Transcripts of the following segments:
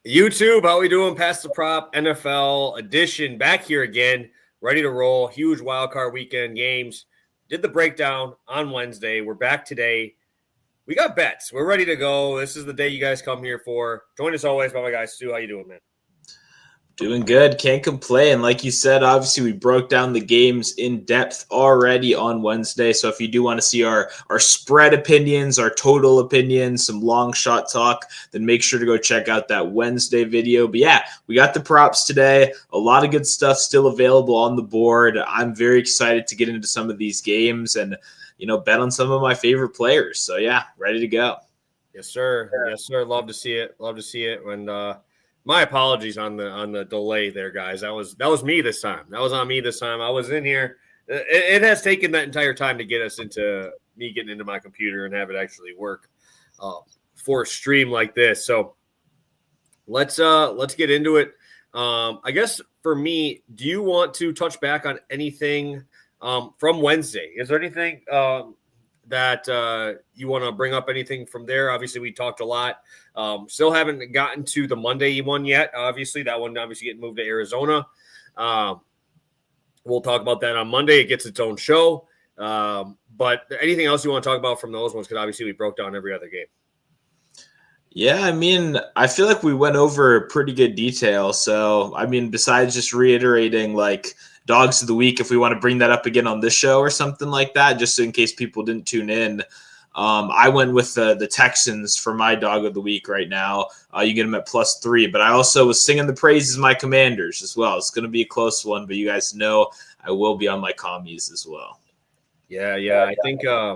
YouTube, how we doing? Pass the Prop NFL edition back here again, ready to roll. Huge wildcard weekend games. Did the breakdown on Wednesday. We're back today. We got bets. We're ready to go. This is the day you guys come here for. Join us always by my guy Stu. How you doing, man? Doing good. Can't complain. Like you said, obviously we broke down the games in depth already on Wednesday. So if you do want to see our spread opinions, our total opinions, some long shot talk, then make sure to go check out that Wednesday video. But yeah, we got the props today. A lot of good stuff still available on the board. I'm very excited to get into some of these games and, bet on some of my favorite players. So yeah, ready to go. Yes, sir. Yes, sir. Love to see it. And, my apologies on the delay there, guys. That was me this time. That was on me this time. I was in here. It has taken that entire time to get us into me getting into my computer and have it actually work for a stream like this. So let's get into it. I guess for me, do you want to touch back on anything from Wednesday? Is there anything that you want to bring up, anything from there? Obviously, we talked a lot. Still haven't gotten to the Monday one yet. Obviously, that one getting moved to Arizona. We'll talk about that on Monday. It gets its own show. But anything else you want to talk about from those ones? Because obviously we broke down every other game. Yeah, I feel like we went over pretty good detail. So, besides just reiterating dogs of the week, if we want to bring that up again on this show or something like that, just in case people didn't tune in. I went with the Texans for my dog of the week right now. You get them at +3, but I also was singing the praises of my Commanders as well. It's going to be a close one, but you guys know I will be on my commies as well. Yeah. I think if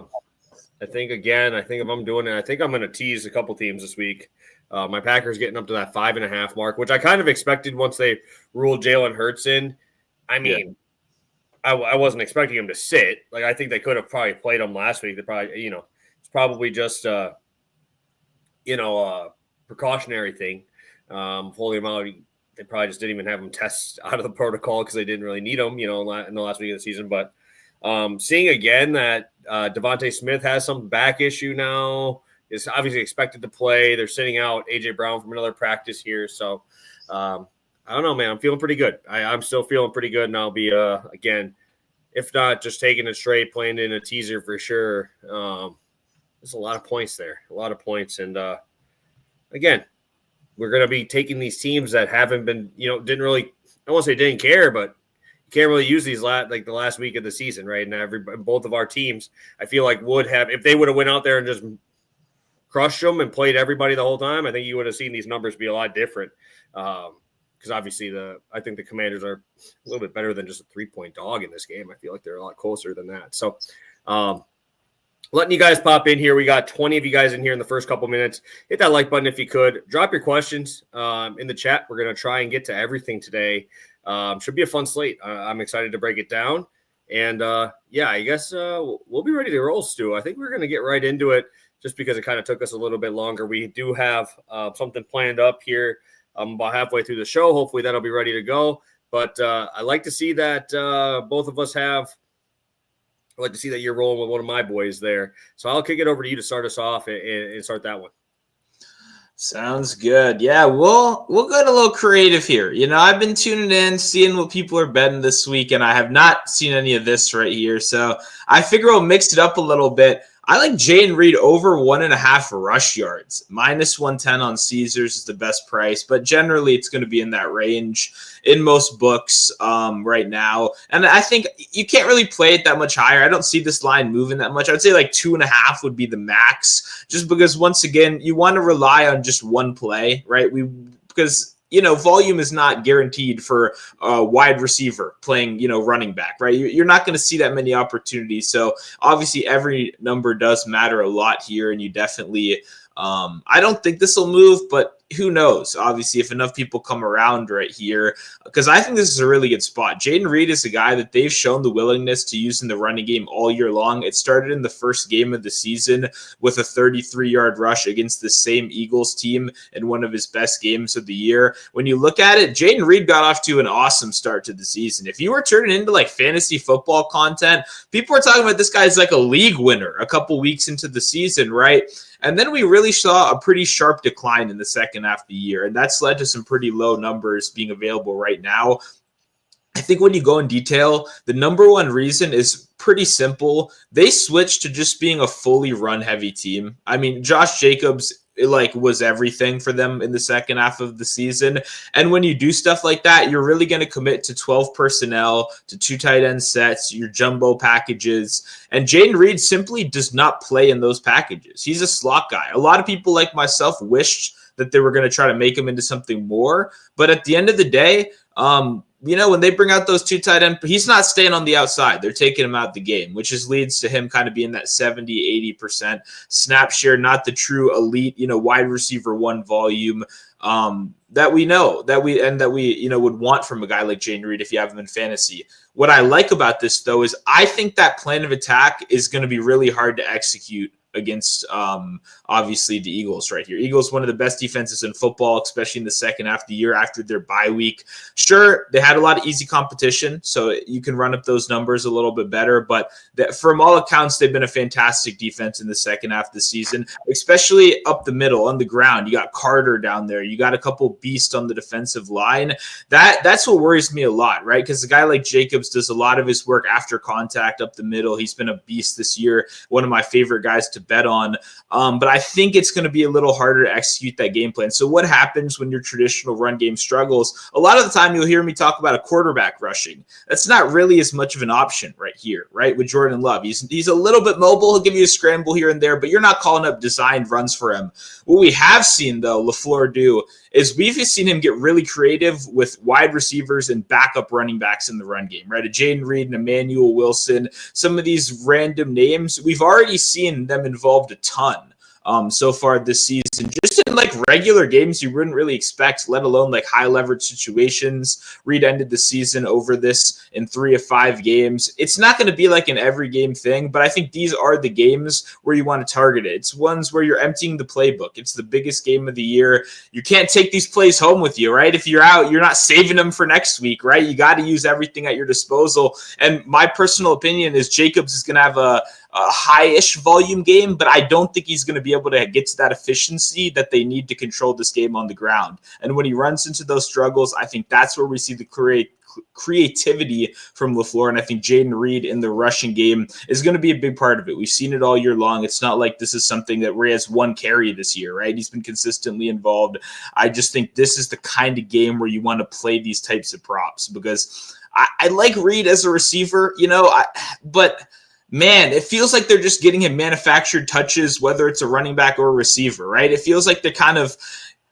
I'm doing it, I think I'm going to tease a couple teams this week. My Packers getting up to that 5.5 mark, which I kind of expected once they ruled Jalen Hurts in. I wasn't expecting him to sit. I think they could have probably played him last week. They probably, it's probably just a precautionary thing. Holding him out, they probably just didn't even have him test out of the protocol because they didn't really need him, in the last week of the season. But seeing again that Devontae Smith has some back issue now, is obviously expected to play. They're sitting out A.J. Brown from another practice here. So, I don't know, man. I'm feeling pretty good. I'm still feeling pretty good, and I'll be, again, if not just taking it straight, playing in a teaser for sure. There's a lot of points there, And, again, we're going to be taking these teams that haven't been, didn't really – I won't say didn't care, but you can't really use these the last week of the season, right? And both of our teams, I feel like would have – if they would have went out there and just crushed them and played everybody the whole time, I think you would have seen these numbers be a lot different. Because obviously I think the Commanders are a little bit better than just a 3-point dog in this game. I feel like they're a lot closer than that. So letting you guys pop in here. We got 20 of you guys in here in the first couple minutes. Hit that like button if you could. Drop your questions in the chat. We're going to try and get to everything today. Should be a fun slate. I'm excited to break it down. And, I guess we'll be ready to roll, Stu. I think we're going to get right into it just because it kind of took us a little bit longer. We do have something planned up here. I'm about halfway through the show. Hopefully that'll be ready to go. But I like to see that both of us have. I like to see that you're rolling with one of my boys there. So I'll kick it over to you to start us off and start that one. Sounds good. Yeah, we'll get a little creative here. I've been tuning in, seeing what people are betting this week, and I have not seen any of this right here. So I figure we'll mix it up a little bit. I like Jayden Reed over 1.5 rush yards. -110 on Caesars is the best price, but generally it's going to be in that range in most books right now. And I think you can't really play it that much higher. I don't see this line moving that much. I would say 2.5 would be the max, just because once again, you want to rely on just one play, right? Because volume is not guaranteed for a wide receiver playing, running back, right? You're not going to see that many opportunities. So obviously every number does matter a lot here. And you definitely, I don't think this will move, but who knows? Obviously, if enough people come around right here, because I think this is a really good spot. Jayden Reed is a guy that they've shown the willingness to use in the running game all year long. It started in the first game of the season with a 33-yard rush against the same Eagles team in one of his best games of the year. When you look at it, Jayden Reed got off to an awesome start to the season. If you were turning into fantasy football content, people are talking about this guy's a league winner a couple weeks into the season, right? And then we really saw a pretty sharp decline in the second half of the year. And that's led to some pretty low numbers being available right now. I think when you go in detail, the number one reason is pretty simple. They switched to just being a fully run heavy team. I mean, Josh Jacobs was everything for them in the second half of the season. And when you do stuff like that, you're really going to commit to 12 personnel, to 2 tight end sets, your jumbo packages. And Jayden Reed simply does not play in those packages. He's a slot guy. A lot of people like myself wished that they were going to try to make him into something more. But at the end of the day, when they bring out those 2 tight end, he's not staying on the outside. They're taking him out the game, which leads to him kind of being that 70, 80% snap share, not the true elite, wide receiver 1 volume that we know that we would want from a guy like Jayden Reed if you have him in fantasy. What I like about this, though, is I think that plan of attack is going to be really hard to execute against obviously the Eagles right here. Eagles, one of the best defenses in football, especially in the second half of the year after their bye week. Sure, they had a lot of easy competition, so you can run up those numbers a little bit better, but from all accounts, they've been a fantastic defense in the second half of the season, especially up the middle on the ground. You got Carter down there. You got a couple beasts on the defensive line. That's what worries me a lot, right? Because a guy like Jacobs does a lot of his work after contact up the middle. He's been a beast this year, one of my favorite guys to bet on. But I think it's going to be a little harder to execute that game plan. So what happens when your traditional run game struggles? A lot of the time you'll hear me talk about a quarterback rushing. That's not really as much of an option right here, right? With Jordan Love. He's a little bit mobile. He'll give you a scramble here and there, but you're not calling up designed runs for him. What we have seen, though, LaFleur do is we've seen him get really creative with wide receivers and backup running backs in the run game, right? A Jayden Reed and Emmanuel Wilson, some of these random names, we've already seen them involved a ton so far this season. Just in like regular games you wouldn't really expect, let alone like high leverage situations. Reed ended the season over this in 3 of 5 games. It's not going to be like an every game thing, but I think these are the games where you want to target it. It's ones where you're emptying the playbook. It's the biggest game of the year. You can't take these plays home with you, right? If you're out, you're not saving them for next week, right? You got to use everything at your disposal. And my personal opinion is Jacobs is going to have a high-ish volume game, but I don't think he's going to be able to get to that efficiency that they need to control this game on the ground. And when he runs into those struggles, I think that's where we see the creativity from LaFleur. And I think Jayden Reed in the rushing game is going to be a big part of it. We've seen it all year long. It's not like this is something that where he has 1 carry this year, right? He's been consistently involved. I just think this is the kind of game where you want to play these types of props because I like Reed as a receiver, but man, it feels like they're just getting him manufactured touches, whether it's a running back or a receiver, right? It feels like they're kind of,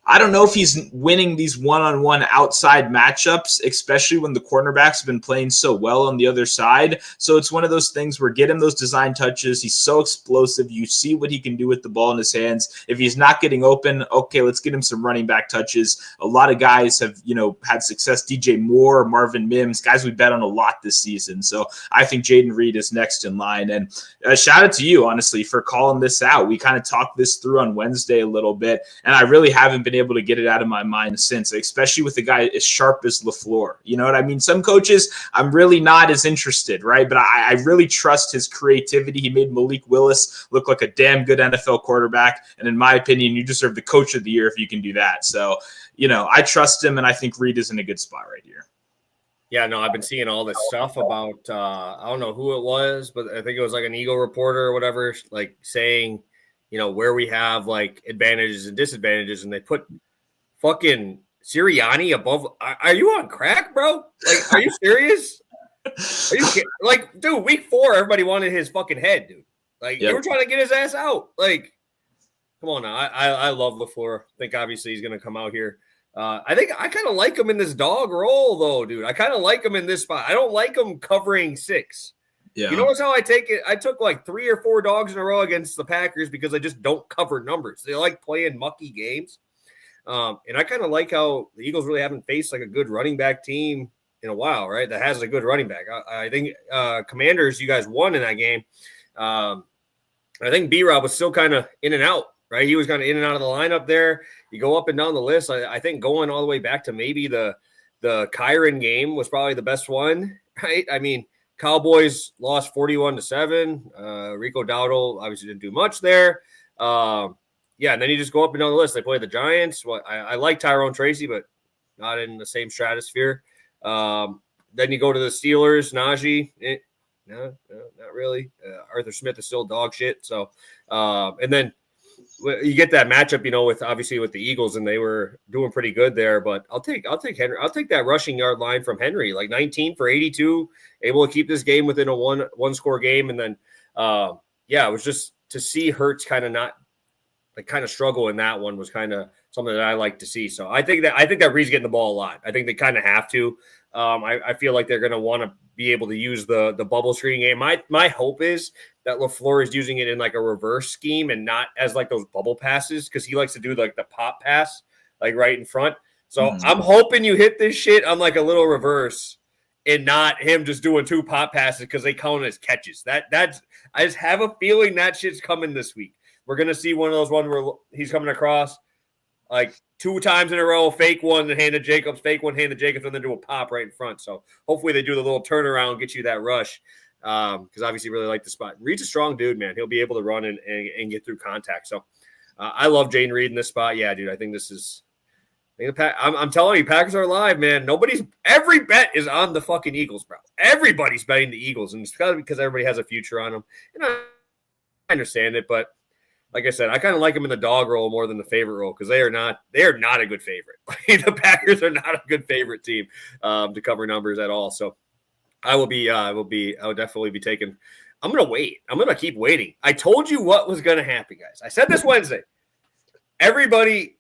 I don't know if he's winning these one-on-one outside matchups, especially when the cornerbacks have been playing so well on the other side. So it's one of those things where get him those design touches. He's so explosive. You see what he can do with the ball in his hands. If he's not getting open, okay, let's get him some running back touches. A lot of guys have, had success. DJ Moore, Marvin Mims, guys we bet on a lot this season. So I think Jayden Reed is next in line. And shout out to you, honestly, for calling this out. We kind of talked this through on Wednesday a little bit, and I really haven't been able to get it out of my mind since, especially with a guy as sharp as LaFleur. You know what I mean? Some coaches, I'm really not as interested, right? But I really trust his creativity. He made Malik Willis look like a damn good NFL quarterback. And in my opinion, you deserve the coach of the year if you can do that. So, I trust him, and I think Reed is in a good spot right here. Yeah, no, I've been seeing all this stuff about, I don't know who it was, but I think it was like an Eagle reporter or whatever, like saying, where we have like advantages and disadvantages, and they put fucking Sirianni above. Are you on crack, bro? Like, are you serious? Are you like, dude? Week 4, everybody wanted his fucking head, dude. Like, They were trying to get his ass out. Like, come on now. I love LaFleur. I think obviously he's gonna come out here. I think I kind of like him in this dog role, though, dude. I kind of like him in this spot. I don't like him covering 6. Yeah. You notice how I take it? I took like 3 or 4 dogs in a row against the Packers because I just don't cover numbers. They like playing mucky games. And I kind of like how the Eagles really haven't faced like a good running back team in a while, right? That has a good running back. I think Commanders, you guys won in that game. I think B-Rob was still kind of in and out, right? He was kind of in and out of the lineup there. You go up and down the list. I think going all the way back to maybe the Kyron game was probably the best one, right? I mean, Cowboys lost 41-7. Rico Dowdle obviously didn't do much there. yeah, and then you just go up and down the list. They play the Giants. Well, I like Tyrone Tracy, but not in the same stratosphere. Then you go to the Steelers, Najee. No, not really. Arthur Smith is still dog shit. So, and then you get that matchup, with obviously with the Eagles, and they were doing pretty good there. But I'll take Henry. I'll take that rushing yard line from Henry, like 19 for 82, able to keep this game within a one score game. And then, it was just to see Hurts kind of struggle in that one was kind of something that I like to see. So I think that Reed's getting the ball a lot. I think they kind of have to. I feel like they're going to want to be able to use the bubble screen game. My hope is that LaFleur is using it in like a reverse scheme and not as like those bubble passes, because he likes to do like the pop pass, like right in front. So I'm hoping you hit this shit on like a little reverse and not him just doing 2 pop passes because they count as catches. That's I just have a feeling that shit's coming this week. We're going to see one of those ones where he's coming across like 2 times in a row, fake one and hand to Jacobs, fake one, hand to Jacobs, and then do a pop right in front. So hopefully they do the little turnaround, get you that rush, because obviously really like the spot. Reed's a strong dude, man. He'll be able to run and get through contact. So I love Jayden Reed in this spot. Yeah, dude, I think this is – I'm telling you, Packers are alive, man. Every bet is on the fucking Eagles, bro. Everybody's betting the Eagles, and it's got to be because everybody has a future on them. And I understand it, but – like I said, I kind of like them in the dog role more than the favorite role, because they are not a good favorite. The Packers are not a good favorite team to cover numbers at all. So I will definitely be taking. I'm going to wait. I'm going to keep waiting. I told you what was going to happen, guys. I said this Wednesday. Everybody,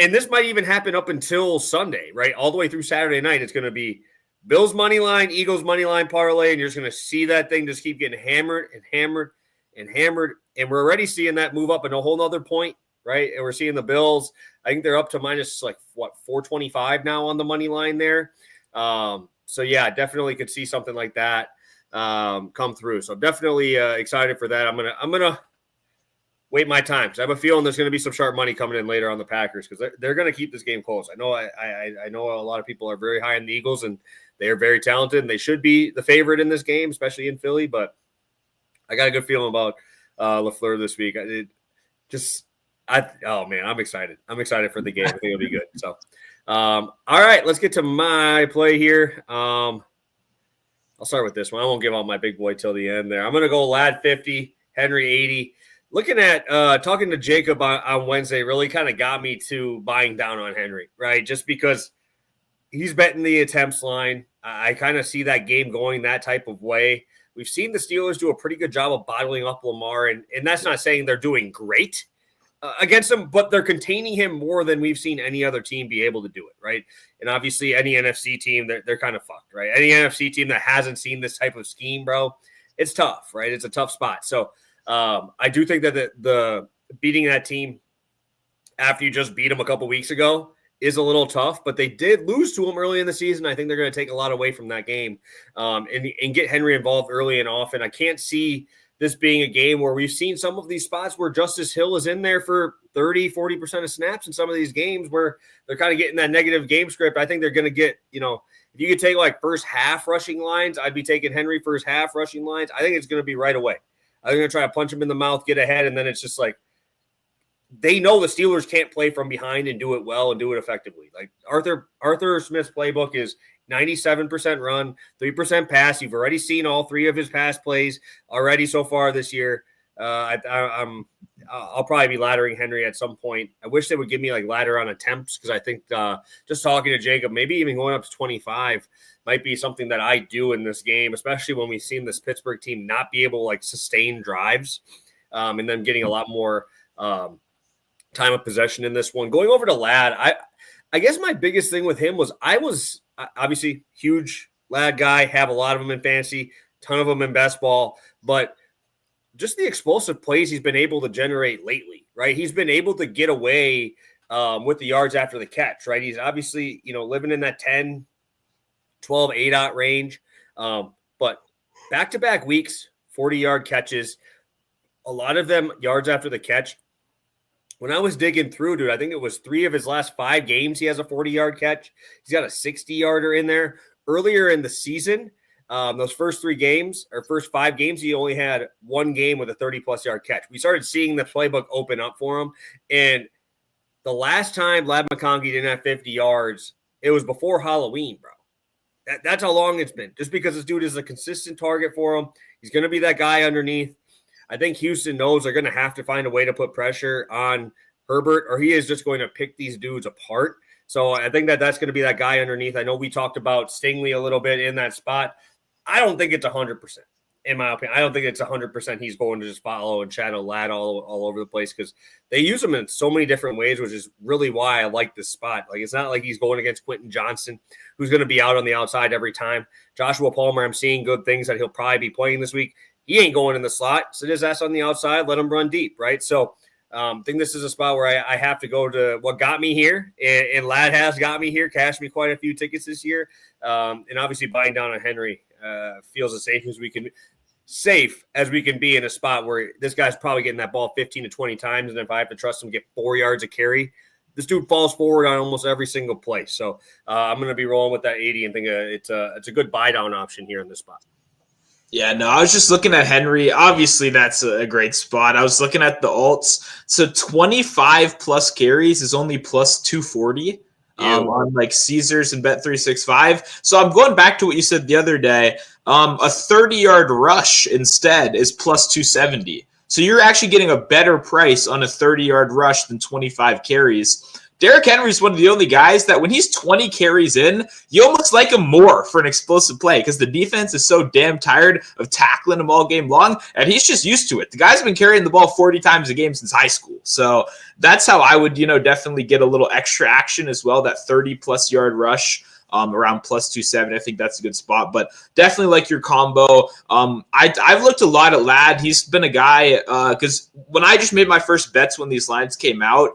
and this might even happen up until Sunday, right? All the way through Saturday night, it's going to be Bills money line, Eagles money line parlay, and you're just going to see that thing just keep getting hammered and hammered and hammered. And we're already seeing that move up in a whole nother point, right? And we're seeing the Bills. I think they're up to minus 425 now on the money line there. So yeah, definitely could see something like that come through. So definitely excited for that. I'm gonna wait my time, because I have a feeling there's going to be some sharp money coming in later on the Packers, because they're going to keep this game close. I know I know a lot of people are very high on the Eagles, and they are very talented, and they should be the favorite in this game, especially in Philly. But I got a good feeling about LaFleur this week. I'm excited. I'm excited for the game. I think it'll be good. So, all right, let's get to my play here. I'll start with this one. I won't give out my big boy till the end there. I'm going to go Lad 50, Henry 80. Looking at talking to Jacob on Wednesday really kind of got me to buying down on Henry, right? Just because he's betting the attempts line. I kind of see that game going that type of way. We've seen the Steelers do a pretty good job of bottling up Lamar, and that's not saying they're doing great against him, but they're containing him more than we've seen any other team be able to do it, right? And obviously any NFC team, they're kind of fucked, right? Any NFC team that hasn't seen this type of scheme, bro, it's tough, right? It's a tough spot. So I do think that the beating that team after you just beat them a couple weeks ago is a little tough, but they did lose to him early in the season. I think they're going to take a lot away from that game and get Henry involved early and often. I can't see this being a game where we've seen some of these spots where Justice Hill is in there for 30, 40% of snaps in some of these games where they're kind of getting that negative game script. I think they're going to get, if you could take like first half rushing lines, I'd be taking Henry first half rushing lines. I think it's going to be right away. I'm going to try to punch him in the mouth, get ahead, and then it's just like, they know the Steelers can't play from behind and do it well and do it effectively. Like Arthur Smith's playbook is 97% run, 3% pass. You've already seen all 3 of his pass plays already so far this year. I'll probably be laddering Henry at some point. I wish they would give me like ladder on attempts, because I think just talking to Jacob, maybe even going up to 25 might be something that I do in this game, especially when we've seen this Pittsburgh team not be able to like sustain drives and then getting a lot more time of possession in this one. Going over to Lad, I guess my biggest thing with him was I was obviously huge Lad guy, have a lot of them in fantasy, ton of them in best ball, but just the explosive plays he's been able to generate lately, right? He's been able to get away with the yards after the catch, right? He's obviously, living in that 10, 12, 8-out range. But back-to-back weeks, 40-yard catches, a lot of them yards after the catch. When I was digging through, dude, I think it was 3 of his last 5 games he has a 40-yard catch. He's got a 60-yarder in there. Earlier in the season, those first 3 games or first 5 games, he only had 1 game with a 30-plus yard catch. We started seeing the playbook open up for him. And the last time Ladd McConkey didn't have 50 yards, it was before Halloween, bro. That's how long it's been. Just because this dude is a consistent target for him, he's going to be that guy underneath. I think Houston knows they're going to have to find a way to put pressure on Herbert, or he is just going to pick these dudes apart. So I think that's going to be that guy underneath. I know we talked about Stingley a little bit in that spot. I don't think it's 100%, in my opinion. I don't think it's 100% he's going to just follow and shadow Ladd all over the place because they use him in so many different ways, which is really why I like this spot. Like, it's not like he's going against Quentin Johnson, who's going to be out on the outside every time. Joshua Palmer, I'm seeing good things that he'll probably be playing this week. He ain't going in the slot. Sit his ass on the outside, let him run deep, right? So I think this is a spot where I have to go to what got me here, and Ladd has got me here, cashed me quite a few tickets this year. And obviously buying down on Henry feels as safe as we can be in a spot where this guy's probably getting that ball 15 to 20 times, and if I have to trust him to get 4 yards a carry, this dude falls forward on almost every single play. So I'm going to be rolling with that 80 and think it's a good buy down option here in this spot. Yeah, no, I was just looking at Henry. Obviously, that's a great spot. I was looking at the alts. So 25 plus carries is only plus 240 on like Caesars and Bet365. So I'm going back to what you said the other day. A 30-yard rush instead is plus 270. So you're actually getting a better price on a 30-yard rush than 25 carries. Derrick Henry's one of the only guys that when he's 20 carries in, you almost like him more for an explosive play because the defense is so damn tired of tackling him all game long, and he's just used to it. The guy's been carrying the ball 40 times a game since high school. So that's how I would, definitely get a little extra action as well, that 30-plus yard rush. Around plus 270. I think that's a good spot, but definitely like your combo. I've looked a lot at Ladd. He's been a guy because when I just made my first bets when these lines came out,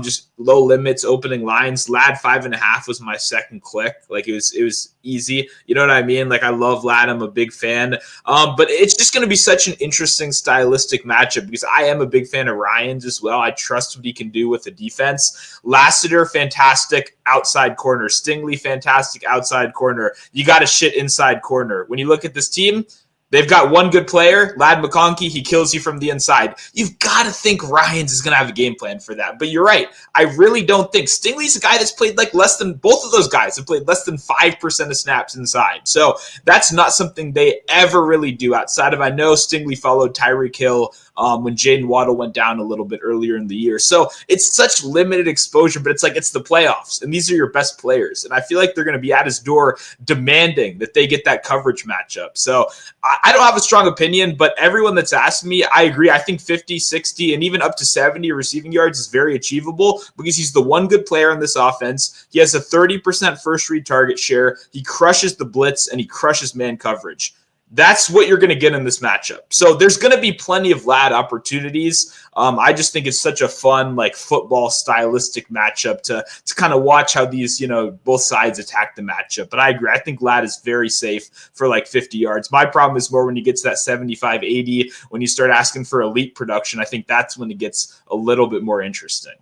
just low limits, opening lines, Ladd 5.5 was my second click. Like it was easy. You know what I mean? Like I love Ladd. I'm a big fan. But it's just going to be such an interesting stylistic matchup because I am a big fan of Ryan's as well. I trust what he can do with the defense. Lassiter, fantastic outside corner. Stingley, fantastic outside corner. You got to shit inside corner. When you look at this team, they've got one good player, Ladd McConkey. He kills you from the inside. You've got to think Ryans is going to have a game plan for that. But you're right. I really don't think. Stingley's a guy that's played like less than, both of those guys have played less than 5% of snaps inside. So that's not something they ever really do outside of, I know Stingley followed Tyreek Hill when Jayden Waddle went down a little bit earlier in the year. So it's such limited exposure, but it's like it's the playoffs, and these are your best players. And I feel like they're going to be at his door demanding that they get that coverage matchup. So I don't have a strong opinion, but everyone that's asked me, I agree. I think 50, 60, and even up to 70 receiving yards is very achievable because he's the one good player on this offense. He has a 30% first read target share. He crushes the blitz, and he crushes man coverage. That's what you're going to get in this matchup. So there's going to be plenty of Ladd opportunities. I just think it's such a fun, like football stylistic matchup to kind of watch how these, both sides attack the matchup. But I agree. I think Ladd is very safe for like 50 yards. My problem is more when you get to that 75, 80, when you start asking for elite production. I think that's when it gets a little bit more interesting.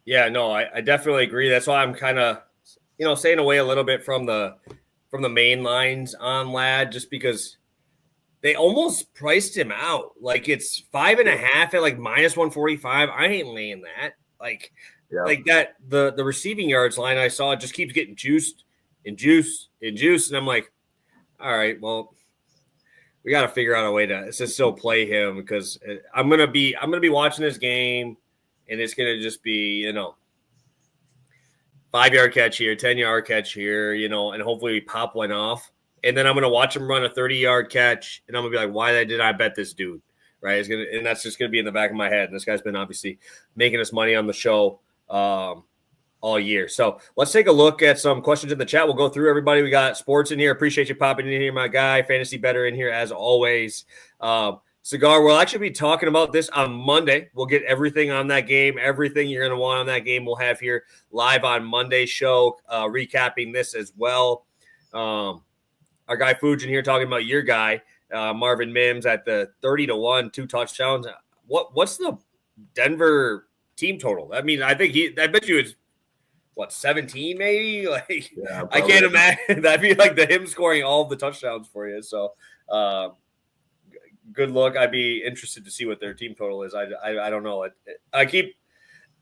Yeah, no, I definitely agree. That's why I'm kind of, staying away a little bit from the main lines on Ladd, just because they almost priced him out. Like it's 5.5 at like minus 145. I ain't laying that. Like that. The receiving yards line I saw, it just keeps getting juiced and juiced and juiced, and I'm like, all right, well, we got to figure out a way to still play him because I'm gonna be watching this game, and it's gonna just be 5-yard catch here, 10-yard catch here, and hopefully we pop one off. And then I'm going to watch him run a 30-yard catch, and I'm going to be like, why did I bet this dude? Right? And that's just going to be in the back of my head. And this guy's been obviously making us money on the show all year. So let's take a look at some questions in the chat. We'll go through everybody. We got sports in here. Appreciate you popping in here, my guy. Fantasy Better in here as always. Cigar, we'll actually be talking about this on Monday. We'll get everything on that game. Everything you're going to want on that game we'll have here live on Monday's show, recapping this as well. Our guy Fujin here talking about your guy, Marvin Mims at the 30-1, 2 touchdowns. What's the Denver team total? I mean, I bet you it's what, 17 maybe? Like, Yeah, I can't imagine. That'd be like him scoring all of the touchdowns for you. So, good look. I'd be interested to see what their team total is. I don't know. I keep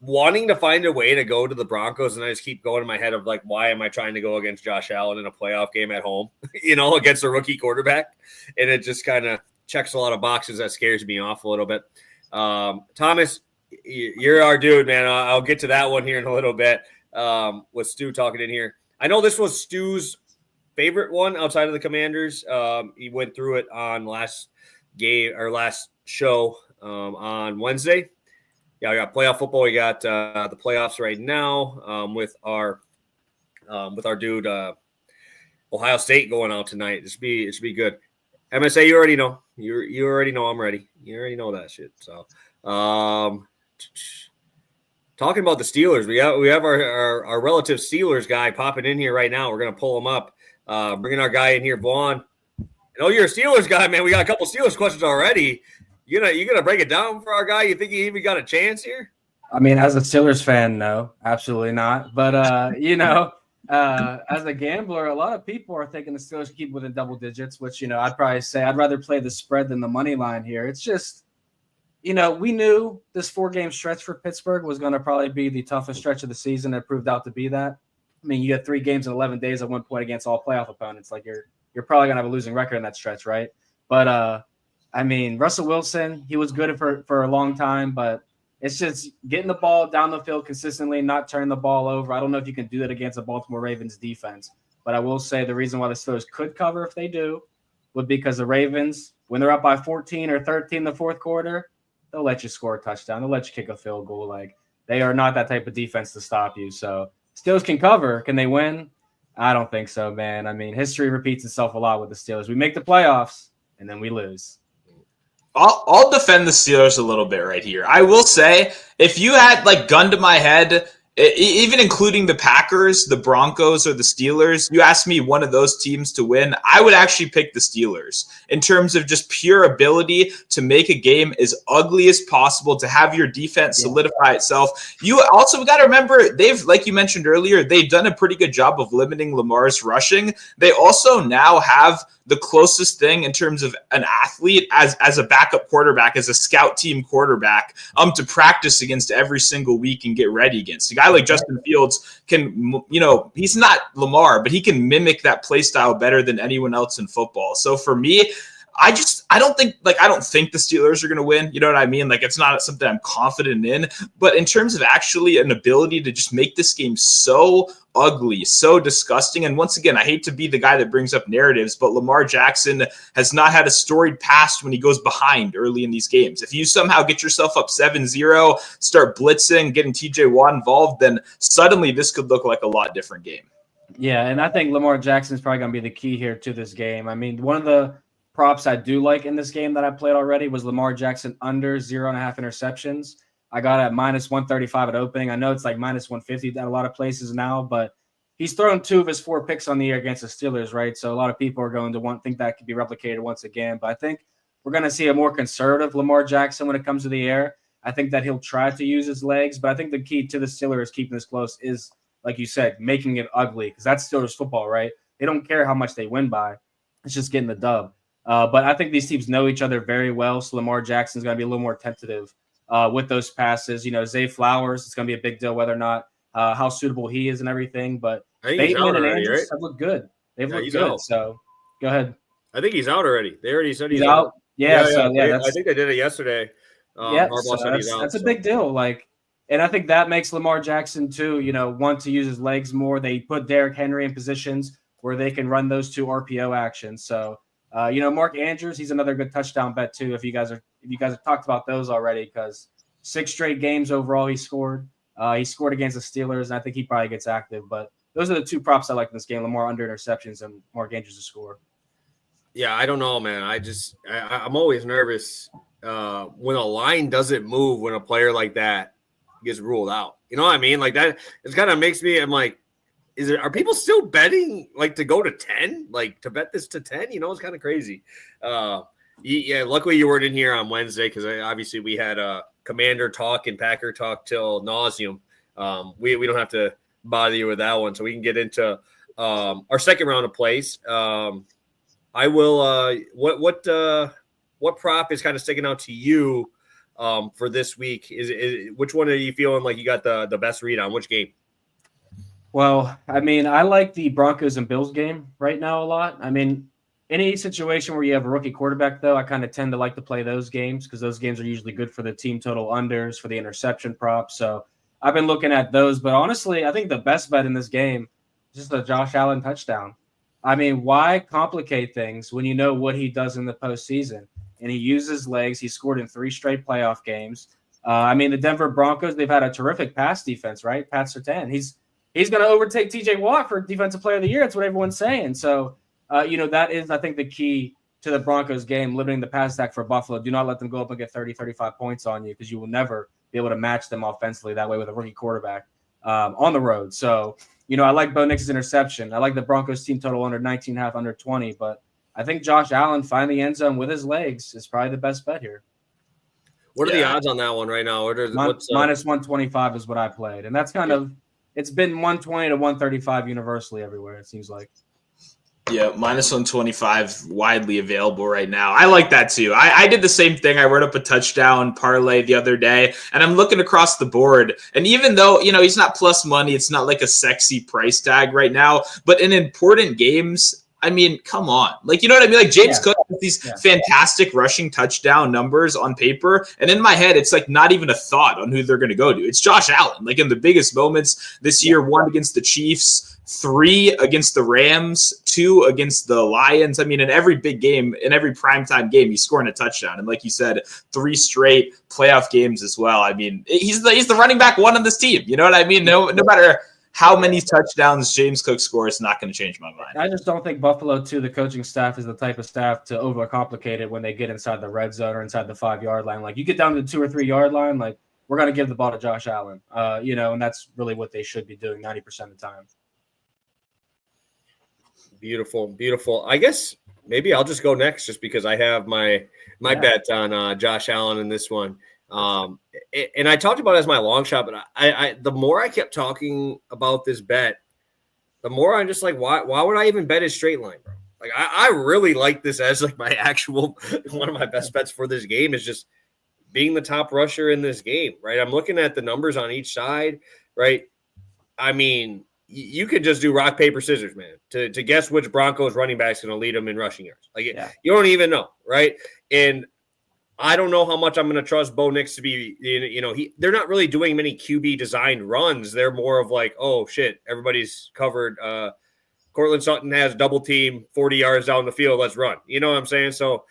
wanting to find a way to go to the Broncos, and I just keep going in my head of like, why am I trying to go against Josh Allen in a playoff game at home, against a rookie quarterback? And it just kind of checks a lot of boxes that scares me off a little bit. Thomas, you're our dude, man. I'll get to that one here in a little bit with Stu talking in here. I know this was Stu's favorite one outside of the Commanders. He went through it on last show on Wednesday. Yeah, we got playoff football. We got the playoffs right now with our dude Ohio State going out tonight. It should be good. MSA, you already know. You already know I'm ready. You already know that shit. So, talking about the Steelers, we have our relative Steelers guy popping in here right now. We're gonna pull him up. Bringing our guy in here, Vaughn. You're a Steelers guy, man. We got a couple Steelers questions already. You gonna break it down for our guy? You think he even got a chance here? I mean, as a Steelers fan, no, absolutely not. But as a gambler, a lot of people are thinking the Steelers keep within double digits, which I'd probably say I'd rather play the spread than the money line here. It's just, we knew this 4-game stretch for Pittsburgh was going to probably be the toughest stretch of the season. It proved out to be that. I mean, you had 3 games in 11 days at one point against all playoff opponents. Like you're probably going to have a losing record in that stretch, right? But I mean, Russell Wilson, he was good for a long time, but it's just getting the ball down the field consistently, not turning the ball over. I don't know if you can do that against the Baltimore Ravens defense, but I will say the reason why the Steelers could cover if they do would be because the Ravens, when they're up by 14 or 13 in the fourth quarter, they'll let you score a touchdown. They'll let you kick a field goal. Like, they are not that type of defense to stop you. So Steelers can cover. Can they win? I don't think so, man. I mean, history repeats itself a lot with the Steelers. We make the playoffs, and then we lose. I'll defend the Steelers a little bit right here. I will say, if you had gun to my head, even including the Packers, the Broncos, or the Steelers, you asked me one of those teams to win, I would actually pick the Steelers in terms of just pure ability to make a game as ugly as possible, to have your defense solidify itself. You also got to remember, like you mentioned earlier, they've done a pretty good job of limiting Lamar's rushing. They also now have the closest thing in terms of an athlete as a backup quarterback, as a scout team quarterback, to practice against every single week and get ready against. A guy like Justin Fields can, he's not Lamar, but he can mimic that play style better than anyone else in football. So for me, I don't think the Steelers are going to win. You know what I mean? It's not something I'm confident in, but in terms of actually an ability to just make this game so ugly, so disgusting. And once again, I hate to be the guy that brings up narratives, but Lamar Jackson has not had a storied past when he goes behind early in these games. If you somehow get yourself up 7-0, start blitzing, getting TJ Watt involved, then suddenly this could look like a lot different game. Yeah, and I think Lamar Jackson is probably going to be the key here to this game. I mean, one of the props I do like in this game that I played already was Lamar Jackson under 0.5 interceptions. I got it at minus 135 at opening. I know it's like minus 150 at a lot of places now, but he's thrown 2 of his 4 picks on the year against the Steelers, right? So a lot of people are going to think that could be replicated once again. But I think we're going to see a more conservative Lamar Jackson when it comes to the air. I think that he'll try to use his legs, but I think the key to the Steelers keeping this close is, like you said, making it ugly, because that's Steelers football, right? They don't care how much they win by. It's just getting the dub. But I think these teams know each other very well, so Lamar Jackson's going to be a little more tentative with those passes. Zay Flowers, it's going to be a big deal whether or not how suitable he is and everything. But Bateman and Andrews have looked good. They've looked good. Out. So go ahead. I think he's out already. They already said he's out. Yeah. I think they did it yesterday. That's a big deal. And I think that makes Lamar Jackson too, want to use his legs more. They put Derrick Henry in positions where they can run those 2 RPO actions. So, Mark Andrews, he's another good touchdown bet too. If you guys have talked about those already, because 6 straight games overall he scored. He scored against the Steelers, and I think he probably gets active. But those are the 2 props I like in this game: Lamar under interceptions and Mark Andrews to score. Yeah, I don't know, man. I'm always nervous when a line doesn't move when a player like that gets ruled out. You know what I mean? Like that, it kind of makes me. I'm like, are people still betting to go to 10? To bet this to 10? It's kind of crazy. Yeah, luckily you weren't in here on Wednesday because obviously we had Commander talk and Packer talk till nauseum. We don't have to bother you with that one, so we can get into our second round of plays. I will. What prop is kind of sticking out to you for this week? Is which one are you feeling like you got the best read on? Which game? Well, I mean, I like the Broncos and Bills game right now a lot. I mean, any situation where you have a rookie quarterback, though, I kind of tend to like to play those games because those games are usually good for the team total unders, for the interception props. So I've been looking at those. But honestly, I think the best bet in this game is just a Josh Allen touchdown. I mean, why complicate things when you know what he does in the postseason? And he uses legs. He scored in 3 straight playoff games. I mean, the Denver Broncos, they've had a terrific pass defense, right? Pat Surtain. He's going to overtake TJ Watt for Defensive Player of the Year. That's what everyone's saying. So, that is, I think, the key to the Broncos game, limiting the pass attack for Buffalo. Do not let them go up and get 30, 35 points on you because you will never be able to match them offensively that way with a rookie quarterback on the road. So, I like Bo Nix's interception. I like the Broncos team total under 19.5, under 20. But I think Josh Allen finding the end zone with his legs is probably the best bet here. What are the odds on that one right now? Minus 125 is what I played. And that's kind of – it's been 120 to 135 universally everywhere, it seems like. Yeah, minus 125 widely available right now. I like that too. I did the same thing. I wrote up a touchdown parlay the other day, and I'm looking across the board. And even though, he's not plus money, it's not like a sexy price tag right now. But in important games, I mean, come on. Like, you know what I mean? Like James Cook has these fantastic rushing touchdown numbers on paper. And in my head, it's like not even a thought on who they're going to go to. It's Josh Allen. Like in the biggest moments this year, 1 against the Chiefs, 3 against the Rams, 2 against the Lions. I mean, in every big game, in every primetime game, he's scoring a touchdown. And like you said, 3 straight playoff games as well. I mean, he's the running back 1 on this team. You know what I mean? No matter how many touchdowns James Cook scores, it's not going to change my mind. I just don't think Buffalo, too, the coaching staff is the type of staff to overcomplicate it when they get inside the red zone or inside the 5-yard line. Like, you get down to the 2 or 3 yard line, like, we're going to give the ball to Josh Allen. And that's really what they should be doing 90% of the time. Beautiful, beautiful. I guess maybe I'll just go next just because I have my bet on Josh Allen in this one. And I talked about it as my long shot, but I the more I kept talking about this bet, the more I'm just like, why would I even bet his straight line, bro? Like I really like this as like my actual one of my best bets for this game is just being the top rusher in this game, right? I'm looking at the numbers on each side, right? I mean, you could just do rock, paper, scissors, man, to guess which Broncos running back is going to lead them in rushing yards. Like you don't even know, right? And I don't know how much I'm going to trust Bo Nix to be, they're not really doing many QB designed runs. They're more of like, oh shit, everybody's covered. Cortland Sutton has double team 40 yards down the field. Let's run. You know what I'm saying? So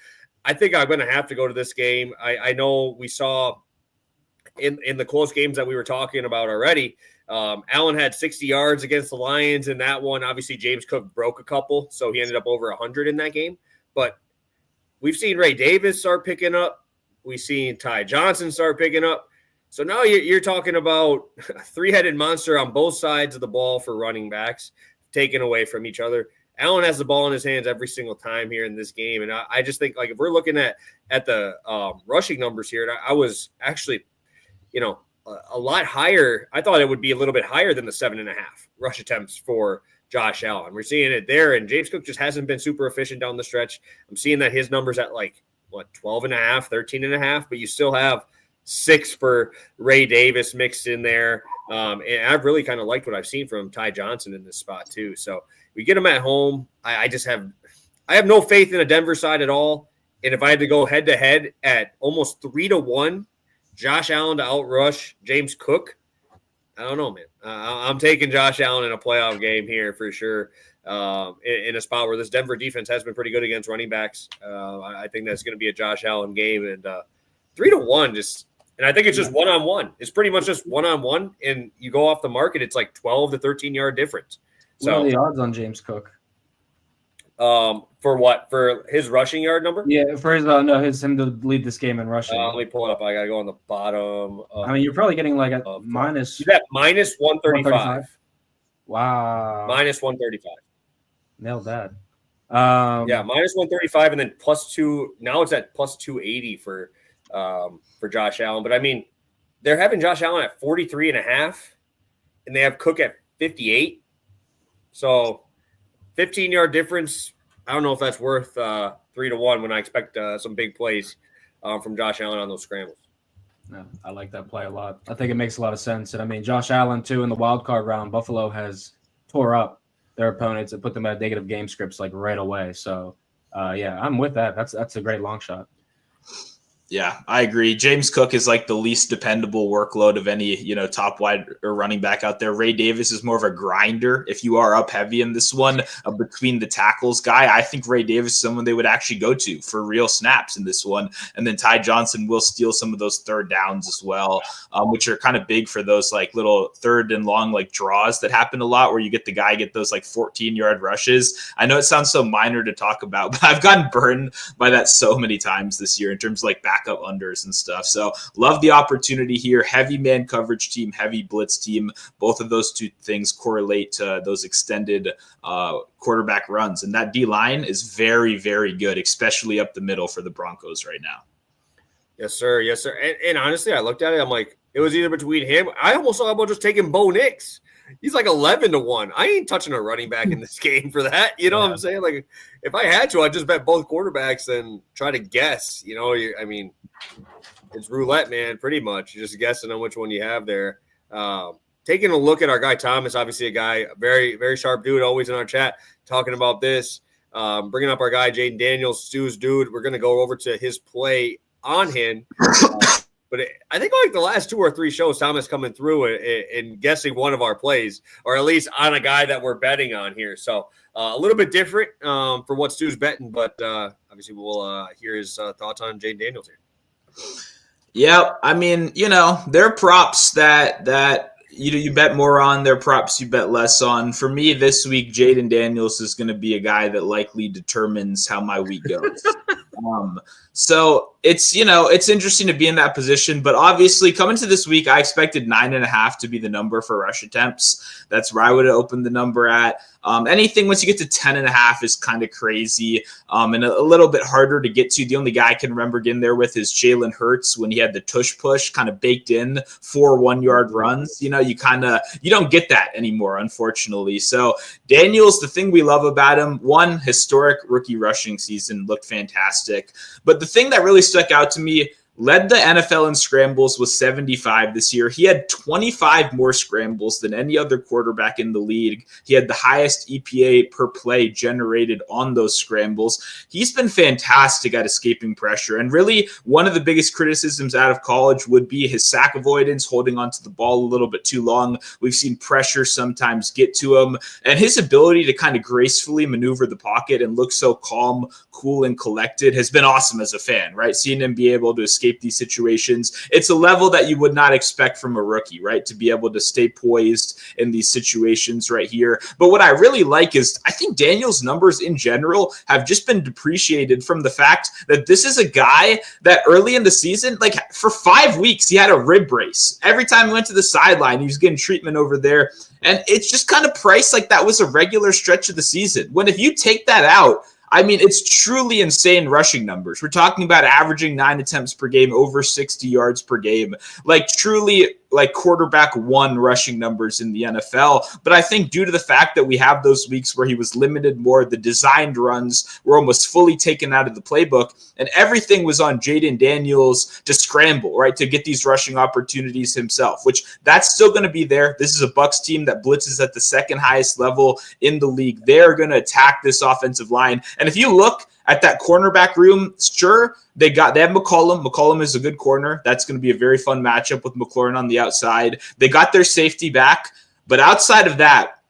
I think I'm going to have to go to this game. I know we saw in the close games that we were talking about already, Allen had 60 yards against the Lions in that one. Obviously, James Cook broke a couple, so he ended up over 100 in that game. But we've seen Ray Davis start picking up. We've seen Ty Johnson start picking up. So now you're talking about a 3-headed monster on both sides of the ball for running backs, taken away from each other. Allen has the ball in his hands every single time here in this game. And I just think, like, if we're looking at the rushing numbers here, and I was actually, a lot higher. I thought it would be a little bit higher than the 7.5 rush attempts for Josh Allen. We're seeing it there, and James Cook just hasn't been super efficient down the stretch. I'm seeing that his numbers at 12.5, 13.5, but you still have 6 for Ray Davis mixed in there. And I've really kind of liked what I've seen from Ty Johnson in this spot too. So we get him at home. I have no faith in a Denver side at all. And if I had to go head to head at almost 3-1, Josh Allen to outrush James Cook, I don't know, man. I'm taking Josh Allen in a playoff game here for sure. In a spot where this Denver defense has been pretty good against running backs. I think that's going to be a Josh Allen game, and 3-1 and I think it's just one-on-one. It's pretty much just one-on-one, and you go off the market, it's like 12 to 13-yard difference. So what are the odds on James Cook? For what? For his rushing yard number? Yeah, for him to lead this game in rushing. Let me pull it up. I gotta go on the bottom. You're probably getting like a minus. You got minus 135. Wow. Minus 135. Nailed that. Minus 135, and then +2. Now it's at +280 for Josh Allen. But I mean, they're having Josh Allen at 43.5, and they have Cook at 58. So 15-yard difference. I don't know if that's worth 3-1 when I expect some big plays from Josh Allen on those scrambles. No, I like that play a lot. I think it makes a lot of sense. And I mean, Josh Allen, too, in the wild card round, Buffalo has tore up their opponents and put them at negative game scripts like right away. So, yeah, I'm with that. That's a great long shot. Yeah, I agree. James Cook is like the least dependable workload of any, top wide or running back out there. Ray Davis is more of a grinder. If you are up heavy in this one, between the tackles guy, I think Ray Davis is someone they would actually go to for real snaps in this one. And then Ty Johnson will steal some of those third downs as well, which are kind of big for those like little third and long like draws that happen a lot where you get the guy get those like 14-yard rushes. I know it sounds so minor to talk about, but I've gotten burned by that so many times this year in terms of like backup unders and stuff. So love the opportunity here. Heavy man coverage team, heavy blitz team. Both of those two things correlate to those extended quarterback runs. And that D-line is very, very good, especially up the middle for the Broncos right now. Yes, sir. Yes, sir. And honestly, I looked at it. I'm like, it was either between him. I almost thought about just taking Bo Nix. He's like 11-1. I ain't touching a running back in this game for that. You know what I'm saying? Like, if I had to, I'd just bet both quarterbacks and try to guess. I mean, it's roulette, man, pretty much. You're just guessing on which one you have there. Taking a look at our guy Thomas, obviously a guy, very, very sharp dude, always in our chat talking about this. Bringing up our guy Jayden Daniels, Stu's dude. We're going to go over to his play on him. But I think like the last 2 or 3 shows, Thomas coming through and guessing one of our plays, or at least on a guy that we're betting on here. So a little bit different for what Stu's betting, but obviously we'll hear his thoughts on Jayden Daniels here. Yeah, I mean, there are props that you bet more on. There are props you bet less on. For me this week, Jayden Daniels is going to be a guy that likely determines how my week goes. So it's interesting to be in that position, but obviously coming to this week, I expected 9.5 to be the number for rush attempts. That's where I would have opened the number at. Anything once you get to 10.5 is kind of crazy and a little bit harder to get to. The only guy I can remember getting there with is Jalen Hurts when he had the tush push kind of baked in 4 1-yard runs. You don't get that anymore, unfortunately. So Daniels, the thing we love about him, one, historic rookie rushing season, looked fantastic. But the thing that really stuck out to me, led the NFL in scrambles with 75 this year. He had 25 more scrambles than any other quarterback in the league. He had the highest EPA per play generated on those scrambles. He's been fantastic at escaping pressure. And really, one of the biggest criticisms out of college would be his sack avoidance, holding onto the ball a little bit too long. We've seen pressure sometimes get to him. And his ability to kind of gracefully maneuver the pocket and look so calm, cool, and collected has been awesome as a fan, right? Seeing him be able to escape these situations. It's a level that you would not expect from a rookie, right? To be able to stay poised in these situations right here. But what I really like is I think Daniel's numbers in general have just been depreciated from the fact that this is a guy that early in the season, like for 5 weeks, he had a rib brace. Every time he went to the sideline, he was getting treatment over there. And it's just kind of priced like that was a regular stretch of the season. When if you take that out, I mean, it's truly insane rushing numbers. We're talking about averaging 9 attempts per game, over 60 yards per game, like truly like quarterback 1 rushing numbers in the NFL. But I think due to the fact that we have those weeks where he was limited more, the designed runs were almost fully taken out of the playbook, and everything was on Jayden Daniels to scramble, right, to get these rushing opportunities himself, which that's still going to be there. This is a Bucs team that blitzes at the second highest level in the league. They're going to attack this offensive line. And if you look at that cornerback room, sure, they have McCollum. McCollum is a good corner. That's going to be a very fun matchup with McLaurin on the outside. They got their safety back. But outside of that,